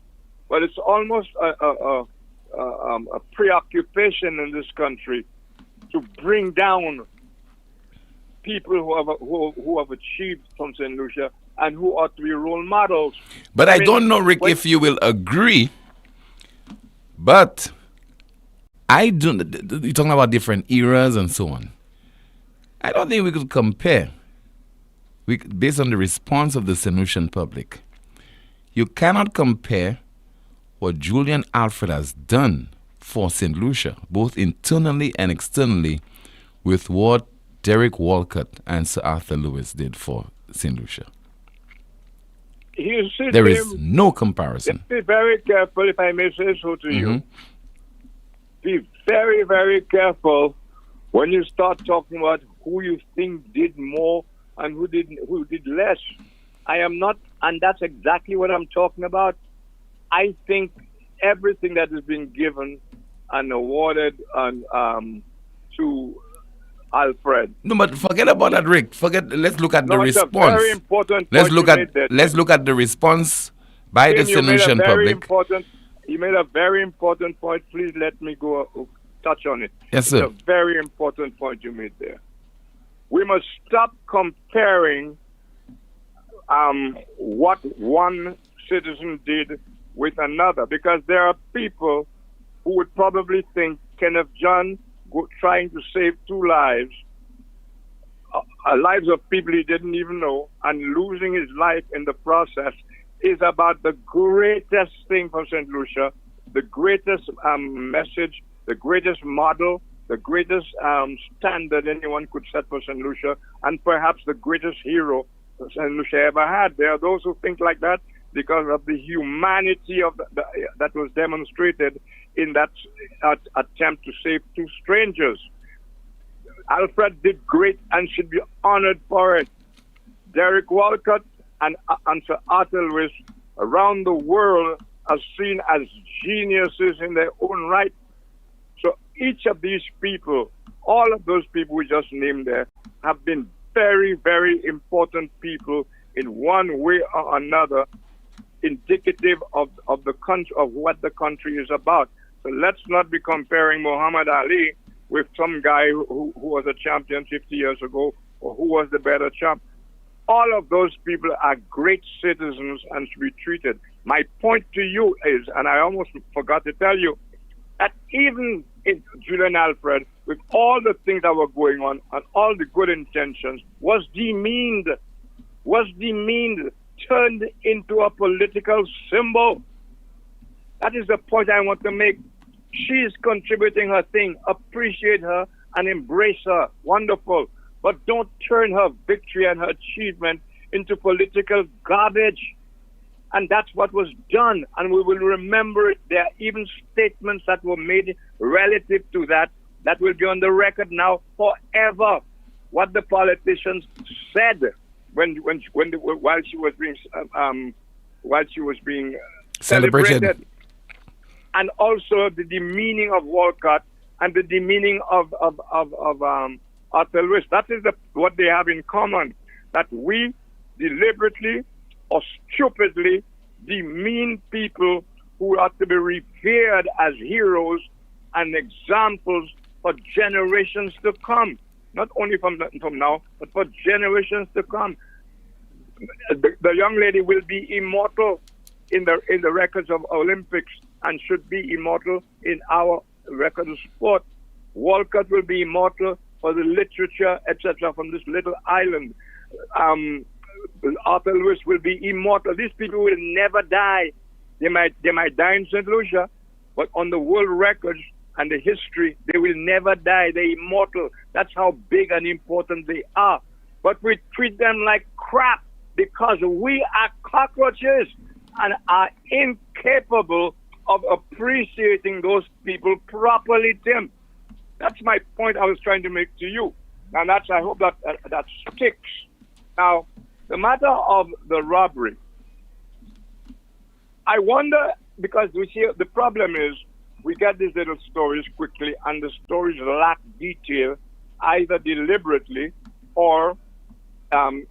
W: But it's almost a preoccupation in this country to bring down people who have achieved from St. Lucia and who ought to be role models.
D: But I don't know, Rick, if you will agree, but I don't. You're talking about different eras and so on. I don't think we could compare. Based on the response of the St. Lucian public, you cannot compare what Julian Alfred has done for St. Lucia, both internally and externally, with what Derek Walcott and Sir Arthur Lewis did for St. Lucia. There is no comparison.
W: Be very careful, if I may say so to you. Be very, very careful when you start talking about who you think did more and who did less. I am not, and that's exactly what I'm talking about. I think everything that has been given and awarded to Alfred.
D: No, but forget about that, Rick. Let's look at the response.
W: It's a very important
D: let's
W: point
D: look at the response by the St. Lucian public.
W: You made a very important point. Please let me go touch on it.
D: Yes, sir.
W: It's a very important point you made there. We must stop comparing what one citizen did with another, because there are people who would probably think Kenneth John trying to save two lives, lives of people he didn't even know, and losing his life in the process is about the greatest thing for St. Lucia, the greatest message, the greatest model, the greatest standard anyone could set for St. Lucia, and perhaps the greatest hero St. Lucia ever had. There are those who think like that because of the humanity of that was demonstrated in that attempt to save two strangers. Alfred did great and should be honored for it. Derek Walcott and Sir Arthur Lewis around the world are seen as geniuses in their own right. So each of these people, all of those people we just named there, have been very, very important people in one way or another, indicative of the country, of what the country is about. So let's not be comparing Muhammad Ali with some guy who was a champion 50 years ago, or who was the better champ. All of those people are great citizens and should be treated. My point to you is, and I almost forgot to tell you, that even in Julian Alfred, with all the things that were going on and all the good intentions, was demeaned, turned into a political symbol. That is the point I want to make. She is contributing her thing. Appreciate her and embrace her. Wonderful. But don't turn her victory and her achievement into political garbage. And that's what was done. And we will remember it. There are even statements that were made relative to that will be on the record now forever. What the politicians said while she was being celebrated. And also the demeaning of Walcott and the demeaning of Arthur Lewis. That is what they have in common, that we deliberately or stupidly demean people who are to be revered as heroes and examples for generations to come. Not only from now, but for generations to come. The young lady will be immortal in the records of Olympics and should be immortal in our record of sport. Walcott will be immortal for the literature, etc., from this little island. Arthur Lewis will be immortal. These people will never die. They might die in St. Lucia, but on the world records and the history, they will never die. They're immortal. That's how big and important they are. But we treat them like crap because we are cockroaches and are incapable of appreciating those people properly, Tim. That's my point I was trying to make to you. And I hope that sticks. Now, the matter of the robbery, I wonder, because we see the problem is we get these little stories quickly, and the stories lack detail, either deliberately or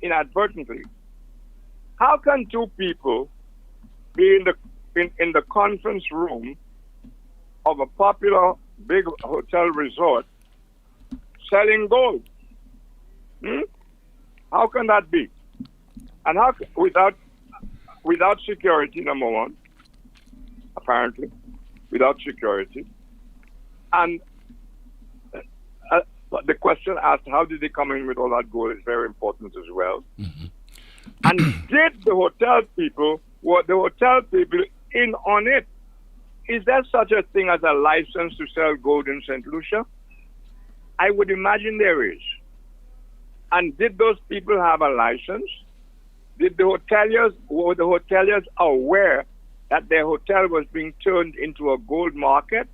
W: inadvertently. How can two people be in the conference room of a popular big hotel resort selling gold? How can that be? And how without security, number one, apparently, without security. And the question asked, how did they come in with all that gold, is very important as well. Mm-hmm. And did the hotel people, were the hotel people in on it? Is there such a thing as a license to sell gold in St. Lucia? I would imagine there is. And did those people have a license? Were the hoteliers aware that their hotel was being turned into a gold market?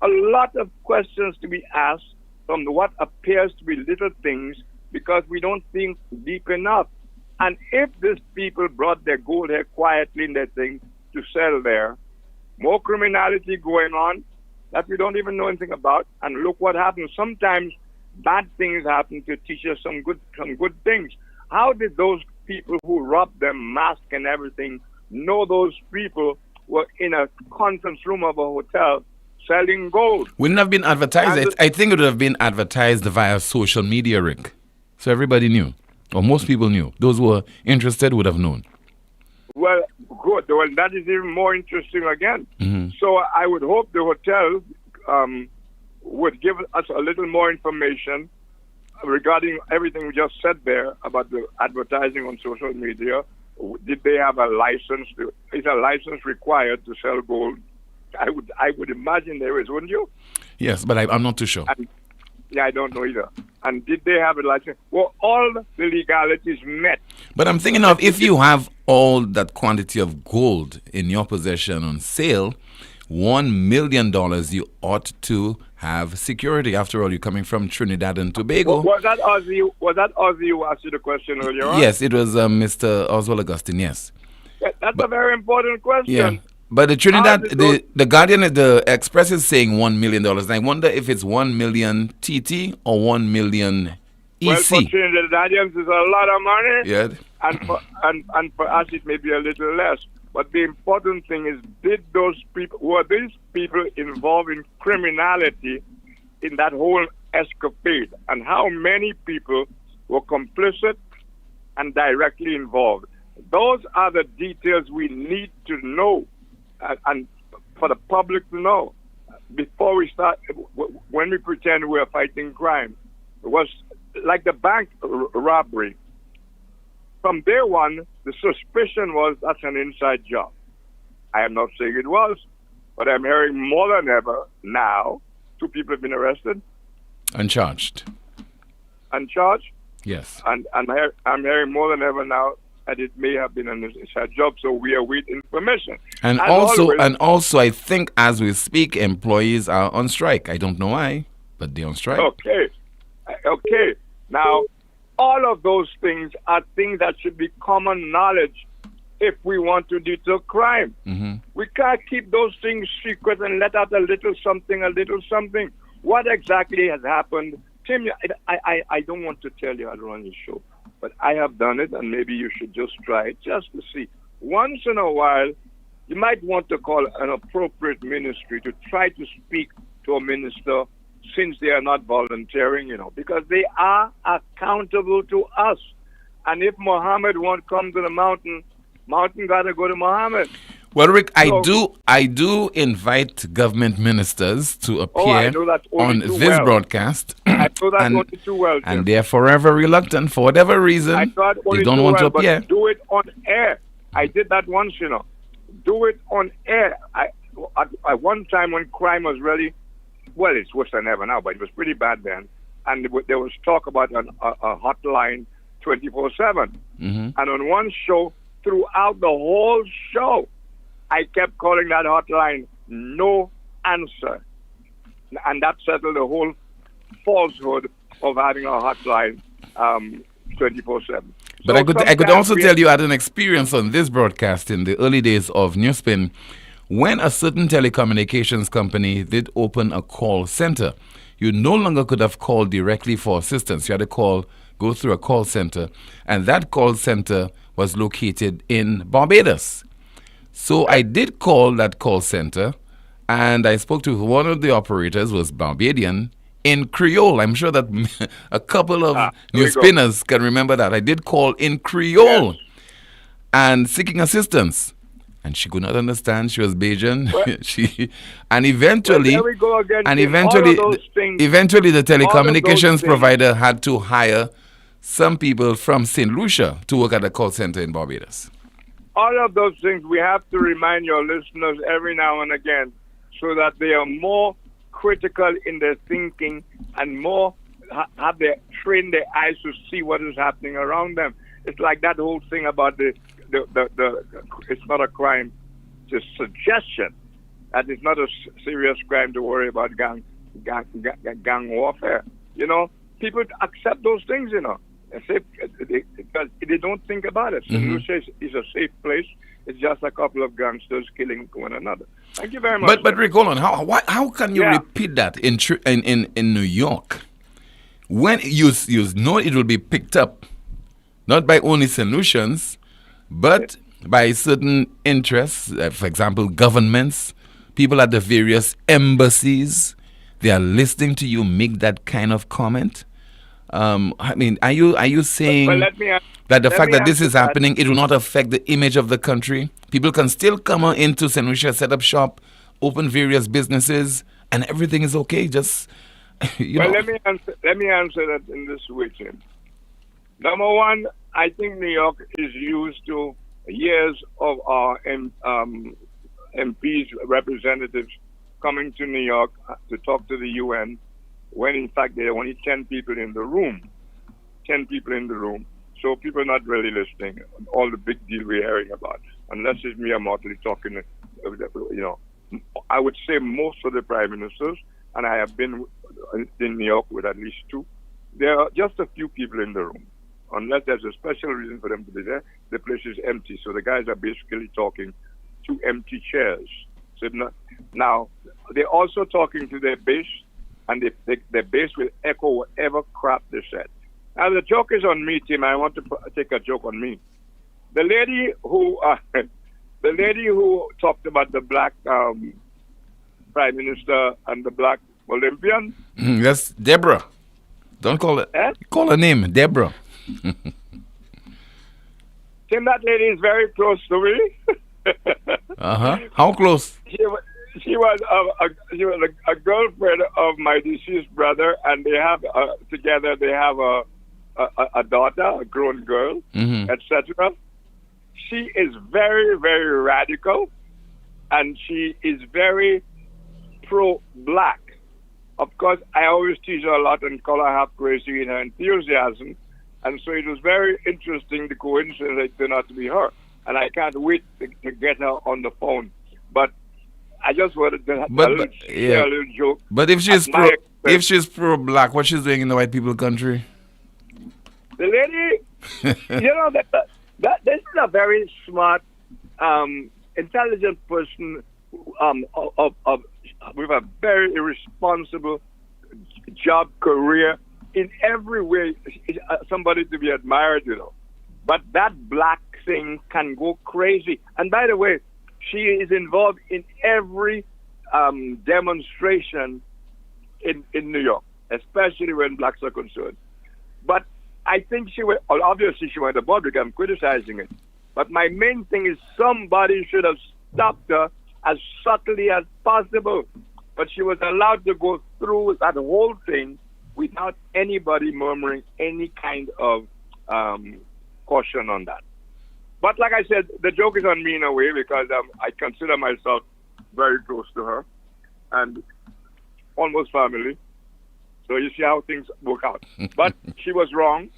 W: A lot of questions to be asked from what appears to be little things because we don't think deep enough. And if these people brought their gold here quietly in their thing to sell there, more criminality going on that we don't even know anything about. And look what happens. Sometimes bad things happen to teach us some good things. How did those people who robbed them, mask and everything, know those people were in a conference room of a hotel selling gold?
D: Wouldn't have been advertised. I think it would have been advertised via social media, Rick. So everybody knew, or most people knew. Those who were interested would have known.
W: Well, good. Well, that is even more interesting again. Mm-hmm. So I would hope the hotel would give us a little more information regarding everything we just said there about the advertising on social media. Did they have a license? Is a license required to sell gold? I would imagine there is, wouldn't you?
D: Yes, but I'm not too sure.
W: I don't know either. And did they have a license? Well, all the legalities met.
D: But I'm thinking of if you have all that quantity of gold in your possession on sale, $1 million, you ought to have security. After all, you're coming from Trinidad and Tobago.
W: Was that Ozzy who asked you the question earlier on?
D: Yes, it was Mr. Oswald Augustine, yes.
W: That's a very important question.
D: Yeah. But the Trinidad, the Guardian, the Express is saying $1 million. And I wonder if it's 1 million TT or 1 million EC.
W: Well, for Trinidadians, it's a lot of money.
D: Yeah.
W: And for us, it may be a little less. But the important thing is, were these people involved in criminality in that whole escapade? And how many people were complicit and directly involved? Those are the details we need to know, and for the public to know before we start. When we pretend we're fighting crime, it was like the bank robbery. From day one, the suspicion was that's an inside job. I am not saying it was, but I'm hearing more than ever now. 2 people have been arrested.
D: Uncharged.
W: Uncharged?
D: Yes.
W: And I'm hearing more than ever now that it may have been an inside job, so we await information.
D: And also, I think as we speak, employees are on strike. I don't know why, but they're on strike.
W: Okay. Now, all of those things are things that should be common knowledge if we want to deter crime.
D: Mm-hmm.
W: We can't keep those things secret and let out a little something. What exactly has happened? Tim, I don't want to tell you how to run your show, but I have done it, and maybe you should just try it just to see. Once in a while, you might want to call an appropriate ministry to try to speak to a minister since they are not volunteering, because they are accountable to us. And if Muhammad won't come to the mountain got to go to Muhammad.
D: Well, Rick, I do invite government ministers to appear on this broadcast.
W: I know that only too well, Jim.
D: And they're forever reluctant for whatever reason. They don't want to appear.
W: But do it on air. I did that once, Do it on air. At one time when crime was really, well, it's worse than ever now, but it was pretty bad then. And there was talk about a hotline 24/7.
D: Mm-hmm.
W: And on one show, throughout the whole show, I kept calling that hotline, no answer. And that settled the whole falsehood of having a hotline 24/7.
D: But I could also tell you I had an experience on this broadcast in the early days of NewsSpin when a certain telecommunications company did open a call center. You no longer could have called directly for assistance. You had to go through a call center, and that call center was located in Barbados. So I did call that call center, and I spoke to one of the operators, who was Barbadian, in Creole. I'm sure that a couple of new spinners can remember that. I did call in Creole and seeking assistance. And she could not understand. She was Bajan. Eventually the telecommunications provider had to hire some people from St. Lucia to work at the call center in Barbados.
W: All of those things we have to remind your listeners every now and again so that they are more critical in their thinking and more train their eyes to see what is happening around them. It's like that whole thing about the it's not a crime, it's a suggestion that it's not a serious crime to worry about gang warfare. People accept those things, because they don't think about it. St. Lucia is a safe place. It's just a couple of gangsters killing one another. Thank you very much.
D: But Rick, hold on. How can you repeat that in New York when you know it will be picked up not by only St. Lucians, but by certain interests, for example, governments, people at the various embassies, they are listening to you make that kind of comment? I mean, are you saying that the fact that this is happening, it will not affect the image of the country? People can still come into St. Lucia, set up shop, open various businesses, and everything is okay. Just
W: let me answer that in this way, Tim. Number one, I think New York is used to years of our MPs, representatives coming to New York to talk to the UN, when in fact there are only 10 people in the room. 10 people in the room. So people are not really listening. All the big deal we're hearing about, unless it's me or Motley talking, I would say most of the prime ministers, and I have been in New York with at least 2, there are just a few people in the room. Unless there's a special reason for them to be there, the place is empty. So the guys are basically talking to empty chairs. So now, they're also talking to their base, and their base will echo whatever crap they said. Now, the joke is on me, Tim. I want to take a joke on me. The lady who talked about the black prime minister and the black Olympian.
D: That's Deborah. Don't call it. Call her name, Deborah.
W: Tim, that lady is very close to me.
D: How close?
W: She was a girlfriend of my deceased brother, and they have together. They have a daughter, a grown girl, etc. She is very, very radical, and she is very pro-black. Of course, I always tease her a lot and call her half crazy in her enthusiasm, and so it was very interesting, the coincidence that it turned out to be her, and I can't wait to get her on the phone. But I just wanted to share a little joke.
D: But if she's pro-black, what she's doing in the white people country?
W: The lady, that this is a very smart, intelligent person with a very irresponsible job career in every way. Somebody to be admired, But that black thing can go crazy. And by the way, she is involved in every demonstration in New York, especially when blacks are concerned. But I think obviously she went above because I'm criticizing it. But my main thing is somebody should have stopped her as subtly as possible. But she was allowed to go through that whole thing without anybody murmuring any kind of caution on that. But like I said, the joke is on me in a way because I consider myself very close to her and almost family. So you see how things work out. But she was wrong.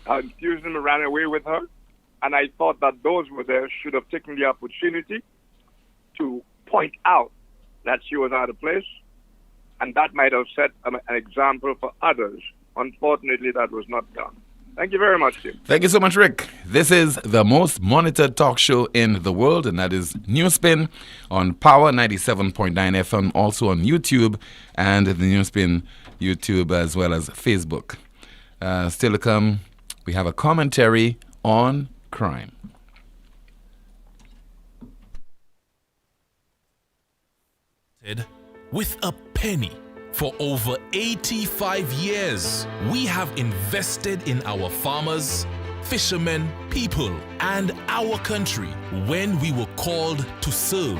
W: Enthusiasm ran away with her. And I thought that those who were there should have taken the opportunity to point out that she was out of place. And that might have set an example for others. Unfortunately, that was not done. Thank you very much, Tim.
D: Thank you so much, Rick. This is the most monitored talk show in the world, and that is NewsSpin on Power 97.9 FM, also on YouTube and the NewsSpin YouTube as well as Facebook. Still to come, we have a commentary on crime.
K: With a penny. For over 85 years, we have invested in our farmers, fishermen, people, and our country. When we were called to serve,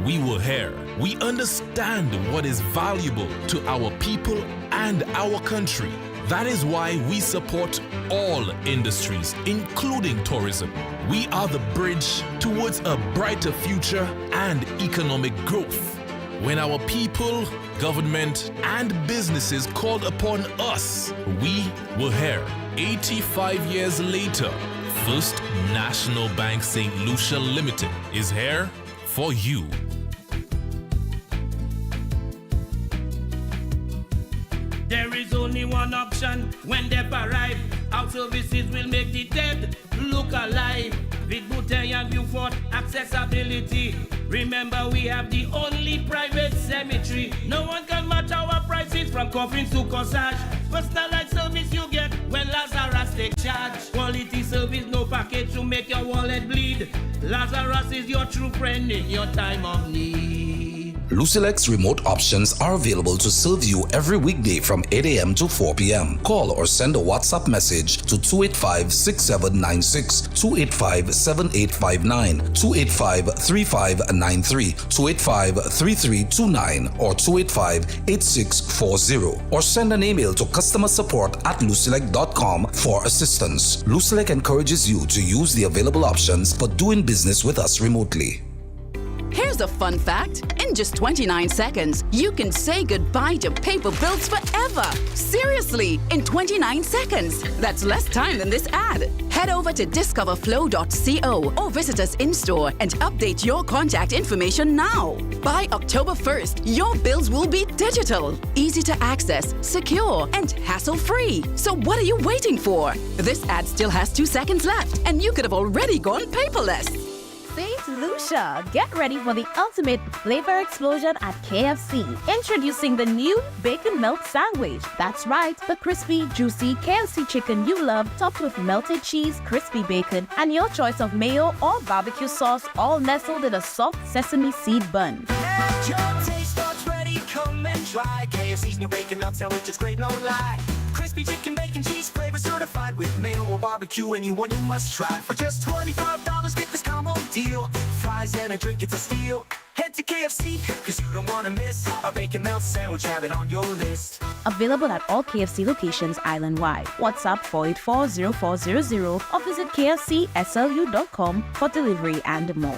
K: we were here. We understand what is valuable to our people and our country. That is why we support all industries, including tourism. We are the bridge towards a brighter future and economic growth. When our people, government, and businesses called upon us, we were here. 85 years later, First National Bank St. Lucia Limited is here for you.
A: There is only one option when they arrive. Our services will make the dead look alive. With Bouteille and Beaufort accessibility. Remember, we have the only private cemetery. No one can match our prices from coffins to corsage. Personalized service you get when Lazarus take charge. Quality service, no package to make your wallet bleed. Lazarus is your true friend in your time of need.
M: Lucilex remote options are available to serve you every weekday from 8 a.m. to 4 p.m. Call or send a WhatsApp message to 285-6796, 285-7859, 285-3593, 285-3329, or 285-8640. Or send an email to customersupport@lucilec.com for assistance. Lucilec encourages you to use the available options for doing business with us remotely.
B: Here's a fun fact. In just 29 seconds, you can say goodbye to paper bills forever. Seriously, in 29 seconds. That's less time than this ad. Head over to discoverflow.co or visit us in-store and update your contact information now. By October 1st, your bills will be digital, easy to access, secure, and hassle-free. So what are you waiting for? This ad still has 2 seconds left, and you could have already gone paperless.
N: St. Lucia, get ready for the ultimate flavor explosion at KFC. Introducing the new bacon milk sandwich. That's right, the crispy, juicy KFC chicken you love, topped with melted cheese, crispy bacon, and your choice of mayo or barbecue sauce, all nestled in a soft sesame seed bun.
O: Let your taste buds ready, come and try KFC's new bacon milk sandwich is great, no lie. Crispy chicken, bacon, cheese flavor certified with mayo or barbecue, anyone you must try. For just $25, get this combo deal. Fries and a drink, it's a steal. Head to KFC, cause you don't wanna miss a bacon melt sandwich, have it on your list.
N: Available at all KFC locations island-wide. WhatsApp 484-0400 or visit kfcslu.com for delivery and more.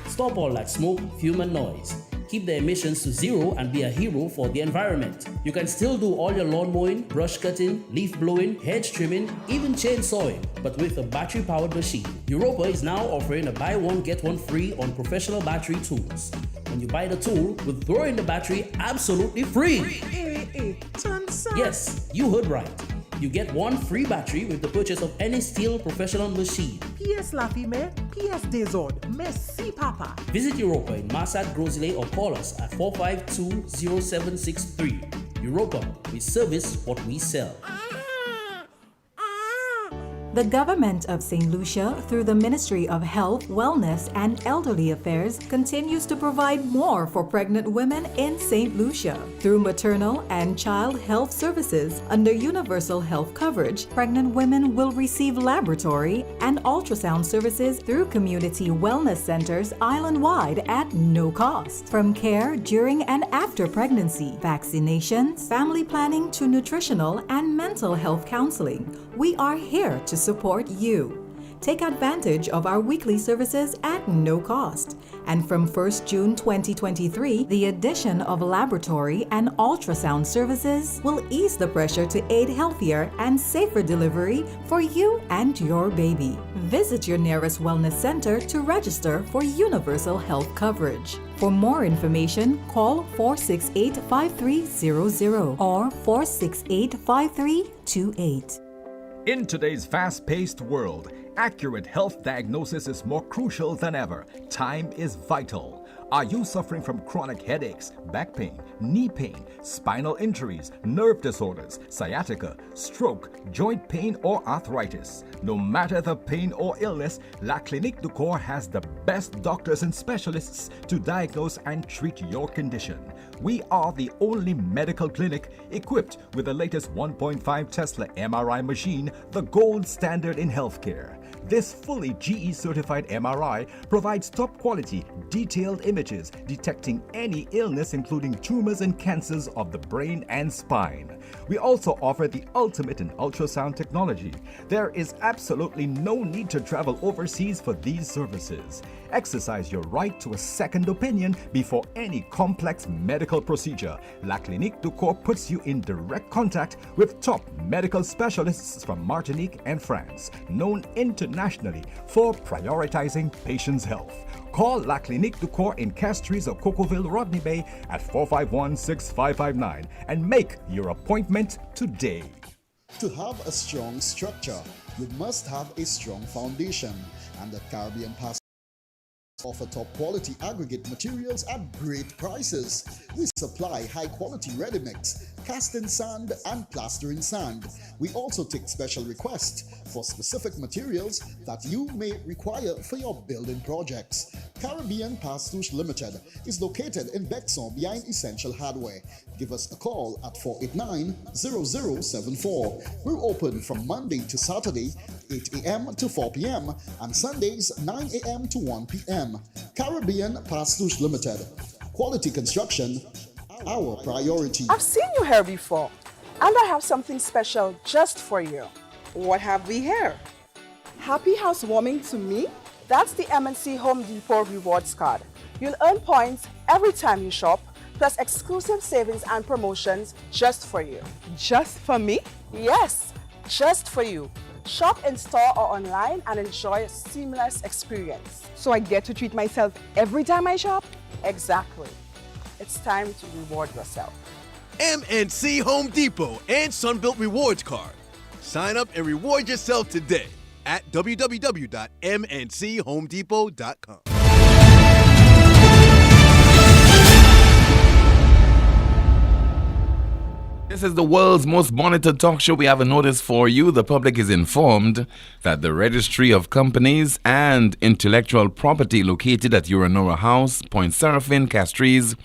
Q: Stop all that smoke, fume and noise. Keep the emissions to zero and be a hero for the environment. You can still do all your lawn mowing, brush cutting, leaf blowing, hedge trimming, even chainsawing, but with a battery-powered machine. Europa is now offering a buy one get one free on professional battery tools. When you buy the tool, we'll throw in the battery absolutely free. Yes, you heard right. You get one free battery with the purchase of any steel professional machine.
C: PS la fille, PS désordre. Merci papa.
Q: Visit Europa in Massat, Grosley or call us at 452-0763. Europa, we service what we sell.
F: The Government of St. Lucia, through the Ministry of Health, Wellness, and Elderly Affairs, continues to provide more for pregnant women in St. Lucia. Through maternal and child health services under universal health coverage, pregnant women will receive laboratory and ultrasound services through community wellness centers island-wide at no cost. From care during and after pregnancy, vaccinations, family planning to nutritional and mental health counseling, we are here to support you. Take advantage of our weekly services at no cost. And from 1st June 2023, the addition of laboratory and ultrasound services will ease the pressure to aid healthier and safer delivery for you and your baby. Visit your nearest wellness center to register for universal health coverage. For more information, call 468-5300 or 468-5328.
S: In today's fast-paced world, accurate health diagnosis is more crucial than ever. Time is vital. Are you suffering from chronic headaches, back pain, knee pain, spinal injuries, nerve disorders, sciatica, stroke, joint pain, or arthritis? No matter the pain or illness, La Clinique du Corps has the best doctors and specialists to diagnose and treat your condition. We are the only medical clinic equipped with the latest 1.5 Tesla MRI machine, the gold standard in healthcare. This fully GE certified MRI provides top quality, detailed images detecting any illness including tumors and cancers of the brain and spine. We also offer the ultimate in ultrasound technology. There is absolutely no need to travel overseas for these services. Exercise your right to a second opinion before any complex medical procedure. La Clinique du Corps puts you in direct contact with top medical specialists from Martinique and France, known internationally for prioritizing patients' health. Call La Clinique du Corps in Castries or Cocoville, Rodney Bay at 451-6559 and make your appointment today.
V: To have a strong structure, you must have a strong foundation, and the Caribbean Pass offer top quality aggregate materials at great prices. We supply high quality ready mix, casting sand and plastering sand. We also take special requests for specific materials that you may require for your building projects. Caribbean Pastouche Limited is located in Bexon behind Essential Hardware. Give us a call at 489-0074. We're open from Monday to Saturday, 8 a.m. to 4 p.m. and Sundays, 9 a.m. to 1 p.m. Caribbean Pastouche Limited. Quality construction, our priority.
T: I've seen you here before, and I have something special just for you. What have we here? Happy housewarming to me? That's the MNC Home Depot Rewards Card. You'll earn points every time you shop, plus exclusive savings and promotions just for you.
C: Just for me?
T: Yes, just for you. Shop in store or online and enjoy a seamless experience.
C: So I get to treat myself every time I shop?
T: Exactly. It's time to reward yourself.
U: MNC Home Depot and Sunbelt Rewards Card. Sign up and reward yourself today at www.mnchomedepot.com.
D: This is the world's most monitored talk show. We have a notice for you. The public is informed that the Registry of Companies and Intellectual Property located at Uranora House, Point Seraphine, Castries,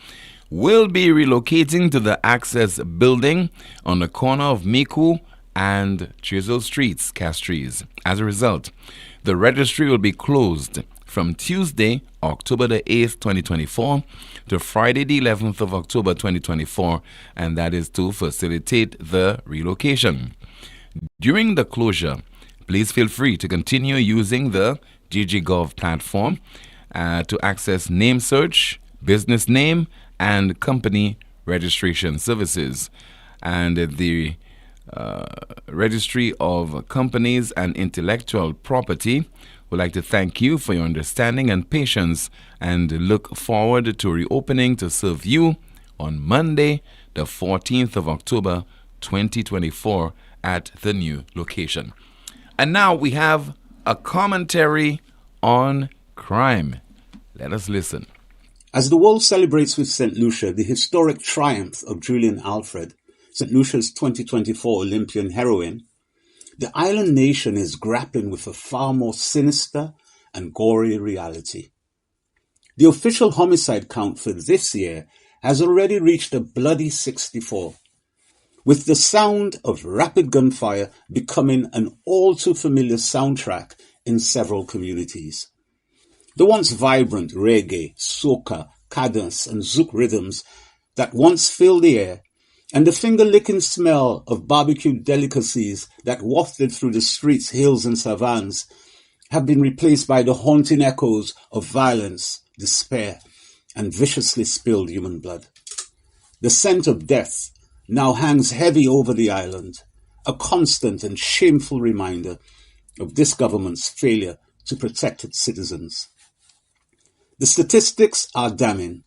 D: will be relocating to the Access building on the corner of Miku and Chisel Streets, Castries. As a result, the registry will be closed from Tuesday, October the 8th, 2024 to Friday the 11th of October 2024, and that is to facilitate the relocation. During the closure, please feel free to continue using the GGGov platform to access name search, business name, and company registration services. And the Registry of Companies and Intellectual Property would like to thank you for your understanding and patience and look forward to reopening to serve you on Monday, the 14th of October, 2024 at the new location. And now we have a commentary on crime. Let us listen.
E: As the world celebrates with St. Lucia the historic triumph of Julian Alfred, St. Lucia's 2024 Olympian heroine, the island nation is grappling with a far more sinister and gory reality. The official homicide count for this year has already reached a bloody 64, with the sound of rapid gunfire becoming an all-too-familiar soundtrack in several communities. The once vibrant reggae, soca, cadence, and zouk rhythms that once filled the air, and the finger-licking smell of barbecue delicacies that wafted through the streets, hills, and savannas have been replaced by the haunting echoes of violence, despair, and viciously spilled human blood. The scent of death now hangs heavy over the island, a constant and shameful reminder of this government's failure to protect its citizens. The statistics are damning.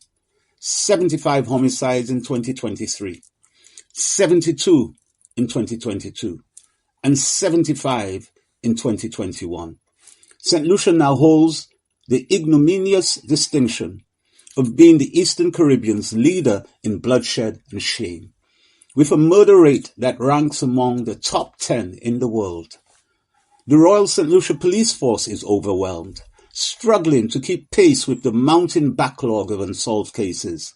E: 75 homicides in 2023, 72 in 2022, and 75 in 2021. St. Lucia now holds the ignominious distinction of being the Eastern Caribbean's leader in bloodshed and shame, with a murder rate that ranks among the top 10 in the world. The Royal St. Lucia Police Force is overwhelmed, struggling to keep pace with the mounting backlog of unsolved cases.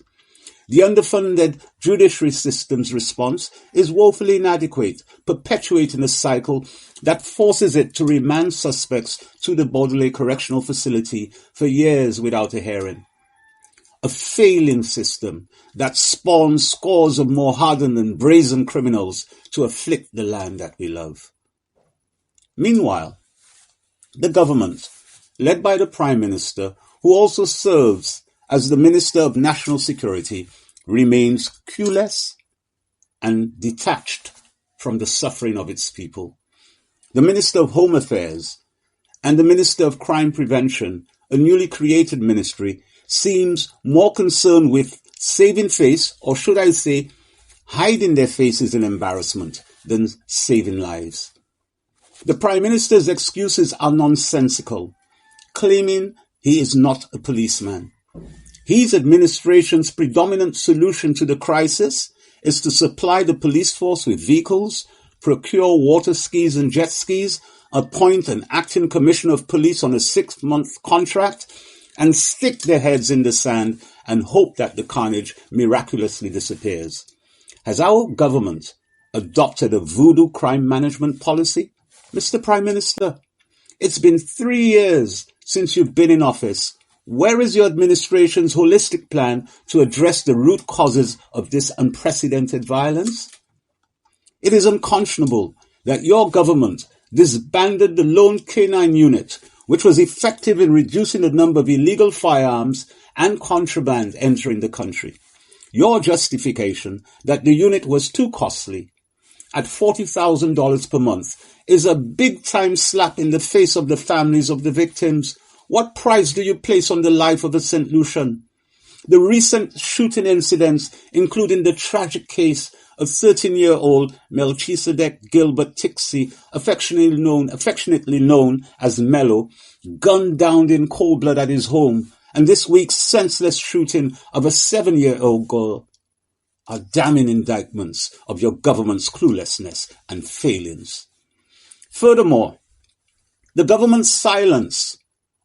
E: The underfunded judiciary system's response is woefully inadequate, perpetuating a cycle that forces it to remand suspects to the Baudelaire Correctional Facility for years without a hearing. A failing system that spawns scores of more hardened and brazen criminals to afflict the land that we love. Meanwhile, the government, led by the Prime Minister, who also serves as the Minister of National Security, remains clueless and detached from the suffering of its people. The Minister of Home Affairs and the Minister of Crime Prevention, a newly created ministry, seems more concerned with saving face, or should I say, hiding their faces in embarrassment, than saving lives. The Prime Minister's excuses are nonsensical, claiming he is not a policeman. His administration's predominant solution to the crisis is to supply the police force with vehicles, procure water skis and jet skis, appoint an acting commissioner of police on a 6-month contract, and stick their heads in the sand and hope that the carnage miraculously disappears. Has our government adopted a voodoo crime management policy? Mr. Prime Minister, it's been 3 years since you've been in office. Where is your administration's holistic plan to address the root causes of this unprecedented violence? It is unconscionable that your government disbanded the lone canine unit, which was effective in reducing the number of illegal firearms and contraband entering the country. Your justification that the unit was too costly, at $40,000 per month, is a big-time slap in the face of the families of the victims. What price do you place on the life of a St. Lucian? The recent shooting incidents, including the tragic case of 13-year-old Melchizedek Gilbert Tixey, affectionately known as Mello, gunned down in cold blood at his home, and this week's senseless shooting of a 7-year-old girl, are damning indictments of your government's cluelessness and failings. Furthermore, the government's silence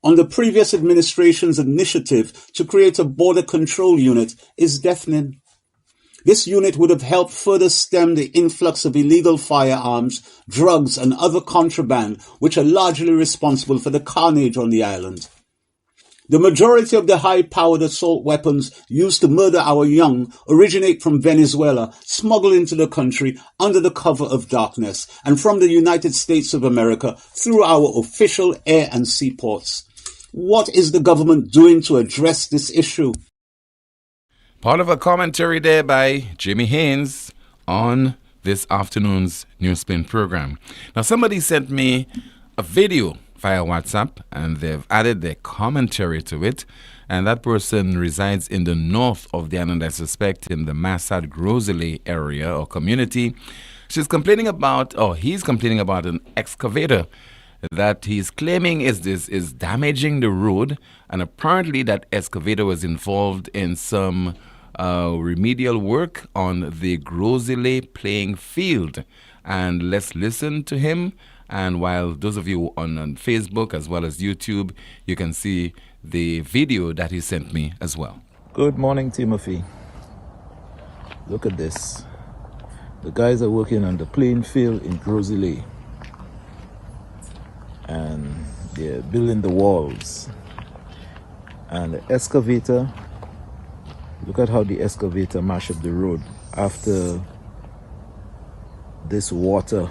E: on the previous administration's initiative to create a border control unit is deafening. This unit would have helped further stem the influx of illegal firearms, drugs, and other contraband, which are largely responsible for the carnage on the island. The majority of the high-powered assault weapons used to murder our young originate from Venezuela, smuggled into the country under the cover of darkness, and from the United States of America through our official air and seaports. What is the government doing to address this issue?
D: Part of a commentary there by Jimmy Haynes on this afternoon's NewsSpin program. Now, somebody sent me a video via WhatsApp, and they've added their commentary to it. And that person resides in the north of the island, I suspect, in the Massad Grosley area or community. He's complaining about an excavator that he's claiming is damaging the road. And apparently that excavator was involved in some remedial work on the Grosley playing field. And let's listen to him. And while those of you on Facebook as well as YouTube, you can see the video that he sent me as well.
G: Good morning, Timothy. Look at this. The guys are working on the playing field in Grosley. And they're building the walls. And the excavator, look at how the excavator mashed up the road after this water.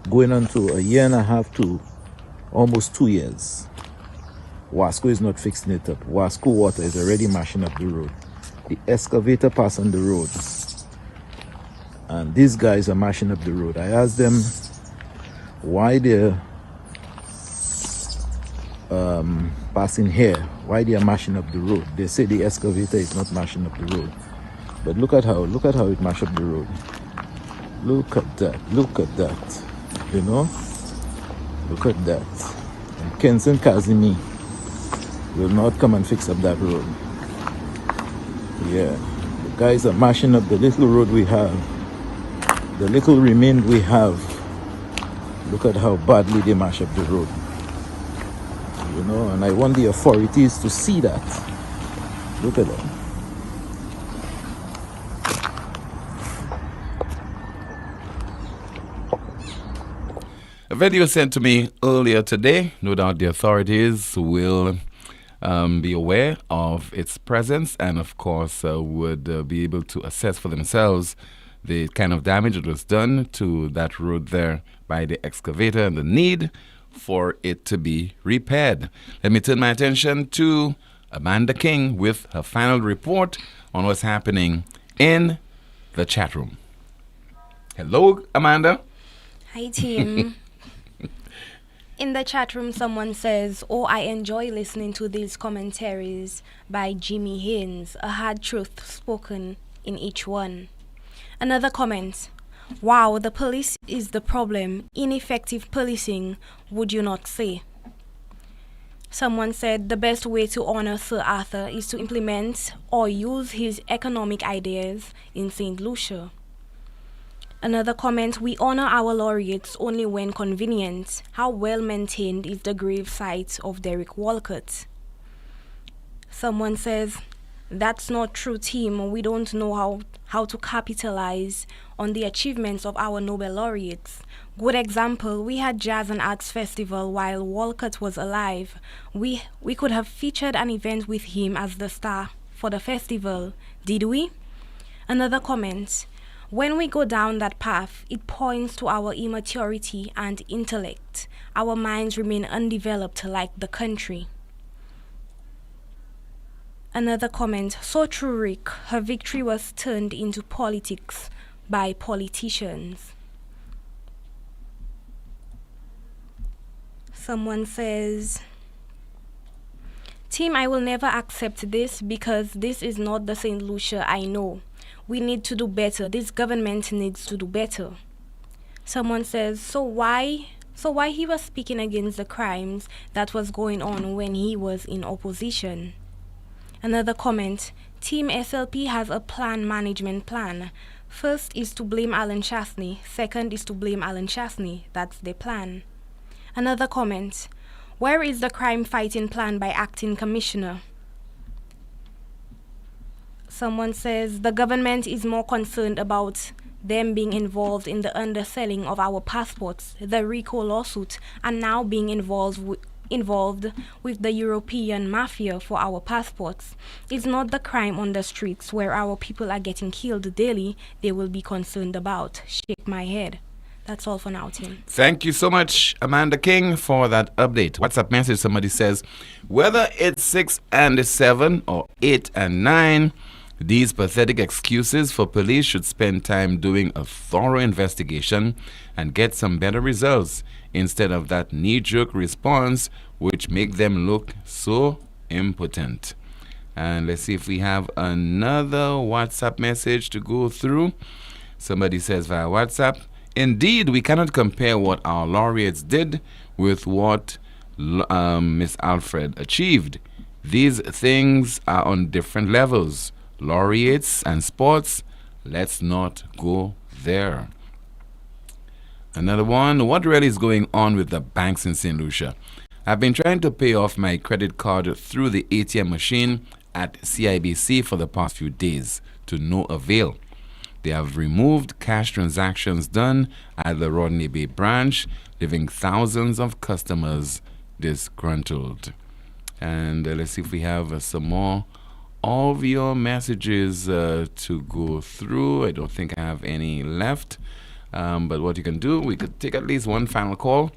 G: Going on to a year and a half to almost 2 years. Wasco is not fixing it up. Wasco water is already mashing up the road. The excavator passed on the road, and these guys are mashing up the road. I asked them why they're passing here, why they are mashing up the road. They say the excavator is not mashing up the road, but look at how it mashed up the road. Look at that, you know, look at that. And Kenson Kazimi will not come and fix up that road. Yeah, the guys are mashing up the little road we have, the little remain we have. Look at how badly they mash up the road, you know, and I want the authorities to see that. Look at that.
D: A video sent to me earlier today. No doubt the authorities will be aware of its presence and, of course, would be able to assess for themselves the kind of damage that was done to that road there by the excavator and the need for it to be repaired. Let me turn my attention to Amanda King with her final report on what's happening in the chat room. Hello, Amanda.
H: Hi, team. In the chat room, someone says, "Oh, I enjoy listening to these commentaries by Jimmy Haynes. A hard truth spoken in each one." Another comment, "Wow, the police is the problem. Ineffective policing, would you not say?" Someone said, "The best way to honor Sir Arthur is to implement or use his economic ideas in St. Lucia." Another comment, "We honor our laureates only when convenient. How well maintained is the grave site of Derek Walcott?" Someone says, "That's not true, team. We don't know how to capitalize on the achievements of our Nobel laureates. Good example, we had Jazz and Arts Festival while Walcott was alive. We could have featured an event with him as the star for the festival. Did we?" Another comment, "When we go down that path, it points to our immaturity and intellect. Our minds remain undeveloped like the country." Another comment, "So true, Rick. Her victory was turned into politics by politicians." Someone says, "Team, I will never accept this because this is not the St. Lucia I know. We need to do better. This government needs to do better." Someone says, so why he was speaking against the crimes that was going on when he was in opposition?" Another comment, "Team SLP has a management plan. First is to blame Alan Chasney. Second is to blame Alan Chasney. That's the plan." Another comment, Where is the crime fighting plan by acting commissioner? Someone says the government is more concerned about them being involved in the underselling of our passports, the RICO lawsuit, and now being involved with the European mafia for our passports. It's not the crime on the streets where our people are getting killed daily they will be concerned about. Shake my head. That's all for now, Tim.
D: Thank you so much, Amanda King, for that update. WhatsApp message, somebody says, whether it's 6 and 7 or 8 and 9, these pathetic excuses for police should spend time doing a thorough investigation and get some better results instead of that knee-jerk response which make them look so impotent. And let's see if we have another WhatsApp message to go through. Somebody says via WhatsApp, indeed, we cannot compare what our laureates did with what Miss Alfred achieved. These things are on different levels. Laureates and sports, let's not go there. Another one, what really is going on with the banks in St. Lucia? I've been trying to pay off my credit card through the ATM machine at CIBC for the past few days, to no avail. They have removed cash transactions done at the Rodney Bay branch, leaving thousands of customers disgruntled. And let's see if we have some more of your messages to go through. I don't think I have any left. But what you can do, we could take at least one final call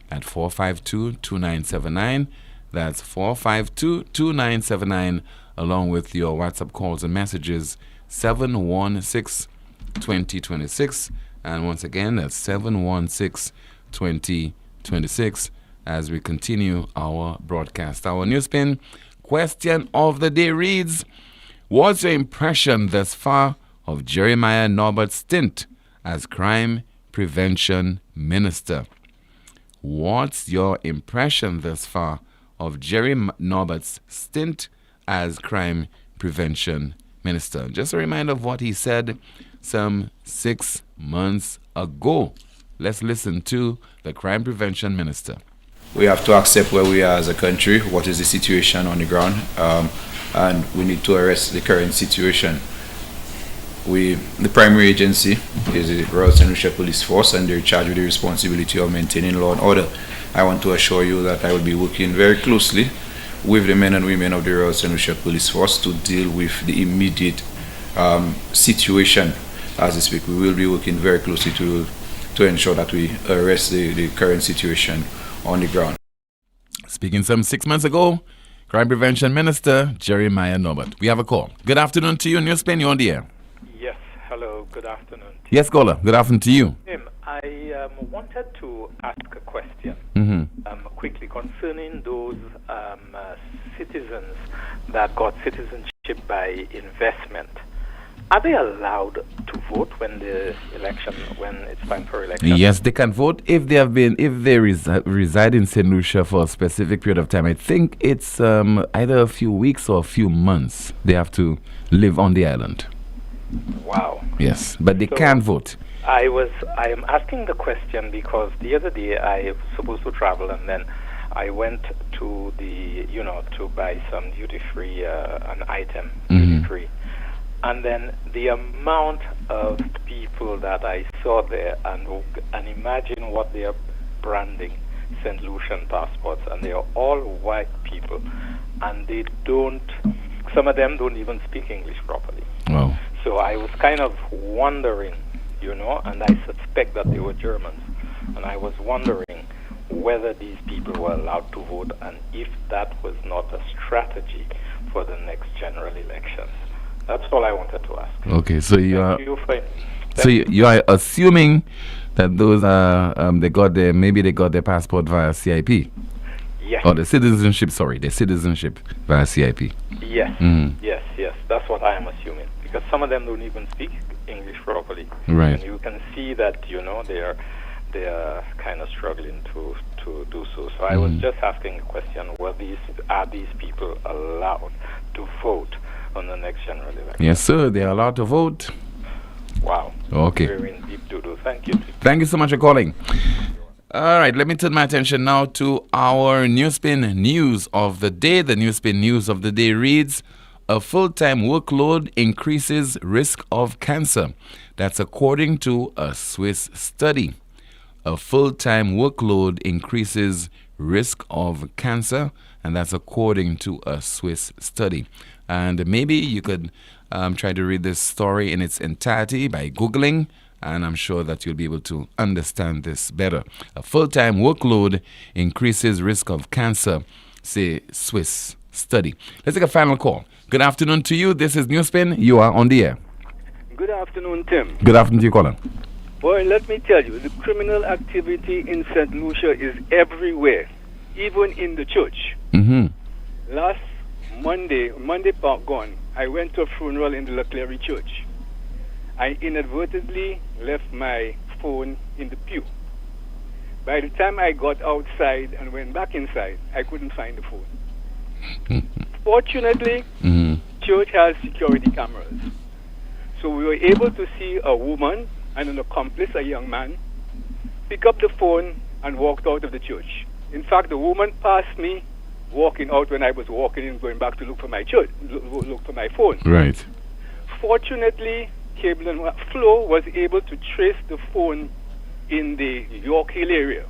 D: at 452-2979. That's 452-2979, along with your WhatsApp calls and messages, 716-2026. And once again, that's 716-2026 as we continue our broadcast. Our NewsSpin question of the day reads, what's your impression thus far of Jeremiah Norbert's stint as crime prevention minister? What's your impression thus far of Jerry Norbert's stint as crime prevention minister? Just a reminder of what he said some 6 months ago. Let's listen to the crime prevention minister.
I: We have to accept where we are as a country, what is the situation on the ground, and we need to arrest the current situation. The primary agency is the Royal St. Lucia Police Force, and they're charged with the responsibility of maintaining law and order. I want to assure you that I will be working very closely with the men and women of the Royal St. Lucia Police Force to deal with the immediate situation as we speak. We will be working very closely to ensure that we arrest the current situation on the ground.
D: Speaking some 6 months ago, Crime Prevention Minister Jeremiah Norbert. We have a call. Good afternoon to you, NewsSpin. You're on the air.
J: Yes, hello, good afternoon.
D: Yes, caller. Good afternoon to you.
J: Tim, I wanted to ask a question quickly concerning those citizens that got citizenship by investment. Are they allowed to vote when it's time for election?
D: Yes, they can vote if they reside in St. Lucia for a specific period of time. I think it's either a few weeks or a few months. They have to live on the island.
J: Wow.
D: Yes, but they can vote.
J: I am asking the question because the other day I was supposed to travel, and then I went to to buy some duty-free, an item, duty-free. And then the amount of people that I saw there, and imagine what they are branding St. Lucian passports, and they are all white people, and some of them don't even speak English properly.
D: Wow.
J: So I was kind of wondering, and I suspect that they were Germans, and I was wondering whether these people were allowed to vote, and if that was not a strategy for the next general elections. That's all I wanted to ask.
D: Okay, so you are assuming that those they got their passport via CIP.
J: Yes.
D: Or the citizenship via CIP.
J: Yes. Yes. That's what I am assuming, because some of them don't even speak English properly.
D: Right.
J: And you can see that they are kind of struggling to do so. So I was just asking a question: are these people allowed to vote on the next general election?
D: Yes, sir. They are allowed to vote.
J: Wow.
D: Okay.
J: We're in deep doo-doo. Thank you.
D: Thank you so much for calling. All right, let me turn my attention now to our NewsSpin news of the day. The NewsSpin news of the day reads, a full-time workload increases risk of cancer. That's according to a Swiss study. A full-time workload increases risk of cancer, and that's according to a Swiss study. And maybe you could try to read this story in its entirety by Googling, and I'm sure that you'll be able to understand this better. A full-time workload increases risk of cancer, say Swiss study. Let's take a final call. Good afternoon to you. This is NewsSpin. You are on the air.
L: Good afternoon, Tim.
D: Good afternoon to you, caller.
L: Boy, let me tell you, the criminal activity in St. Lucia is everywhere, even in the church.
D: Mm-hmm.
L: Last Monday gone, I went to a funeral in the Leclerc Church. I inadvertently left my phone in the pew. By the time I got outside and went back inside, I couldn't find the phone. Fortunately, church has security cameras. So we were able to see a woman and an accomplice, a young man, pick up the phone and walked out of the church. In fact, the woman passed me walking out when I was walking in, going back to look for my look for my phone.
D: Right.
L: Fortunately, Cable and Flo was able to trace the phone in the York Hill area.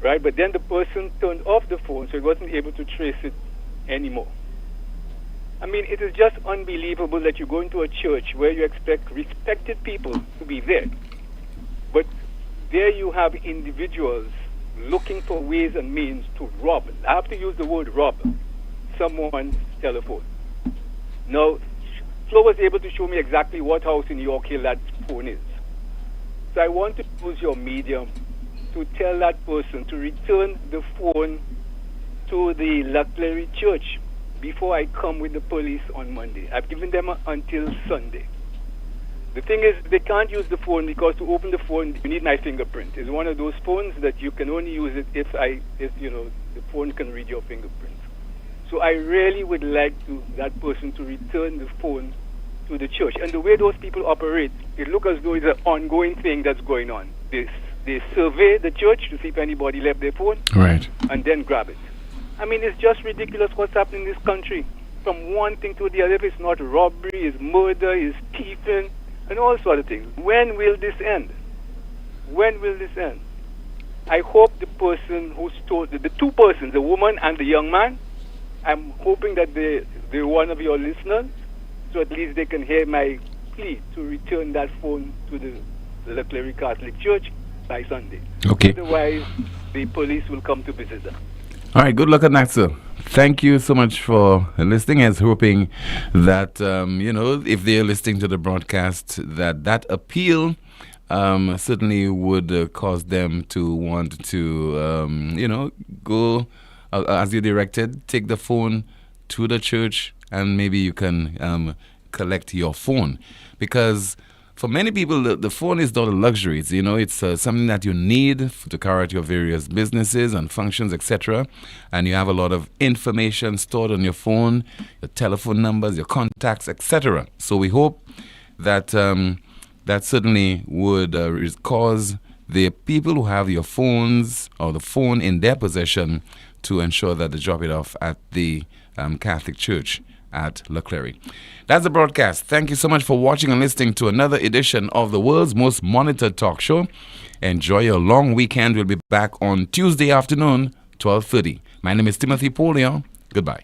L: Right, but then the person turned off the phone, so he wasn't able to trace it anymore. I mean, it is just unbelievable that you go into a church where you expect respected people to be there, but there you have individuals looking for ways and means to rob. I have to use the word rob someone's telephone. Now, Flo was able to show me exactly what house in York Hill that phone is. So I want to use your medium to tell that person to return the phone to the Leclerc Church before I come with the police on Monday. I've given them until Sunday. The thing is, they can't use the phone because to open the phone, you need my fingerprint. It's one of those phones that you can only use it if the phone can read your fingerprint. So I really would like that person to return the phone to the church. And the way those people operate, it looks as though it's an ongoing thing that's going on. They survey the church to see if anybody left their phone,
D: right,
L: and then grab it. I mean, it's just ridiculous what's happening in this country. From one thing to the other, if it's not robbery, it's murder, it's thieving, and all sorts of things. When will this end? When will this end? I hope the person who stole, the two persons, the woman and the young man, I'm hoping that they're one of your listeners, so at least they can hear my plea to return that phone to the Leclerc Catholic Church by Sunday.
D: Okay.
L: Otherwise, the police will come to visit them.
D: All right, good luck on that, sir. Thank you so much for listening, and hoping that, if they're listening to the broadcast, that appeal certainly would cause them to want to, go as you directed, take the phone to the church, and maybe you can collect your phone. Because for many people, the phone is not a luxury. It's something that you need to carry out your various businesses and functions, etc. And you have a lot of information stored on your phone, your telephone numbers, your contacts, etc. So we hope that that certainly would cause the people who have your phones or the phone in their possession to ensure that they drop it off at the Catholic Church at Leclerc. That's the broadcast. Thank you so much for watching and listening to another edition of the world's most monitored talk show. Enjoy your long weekend. We'll be back on Tuesday afternoon, 12:30. My name is Timothy Poleon. Goodbye.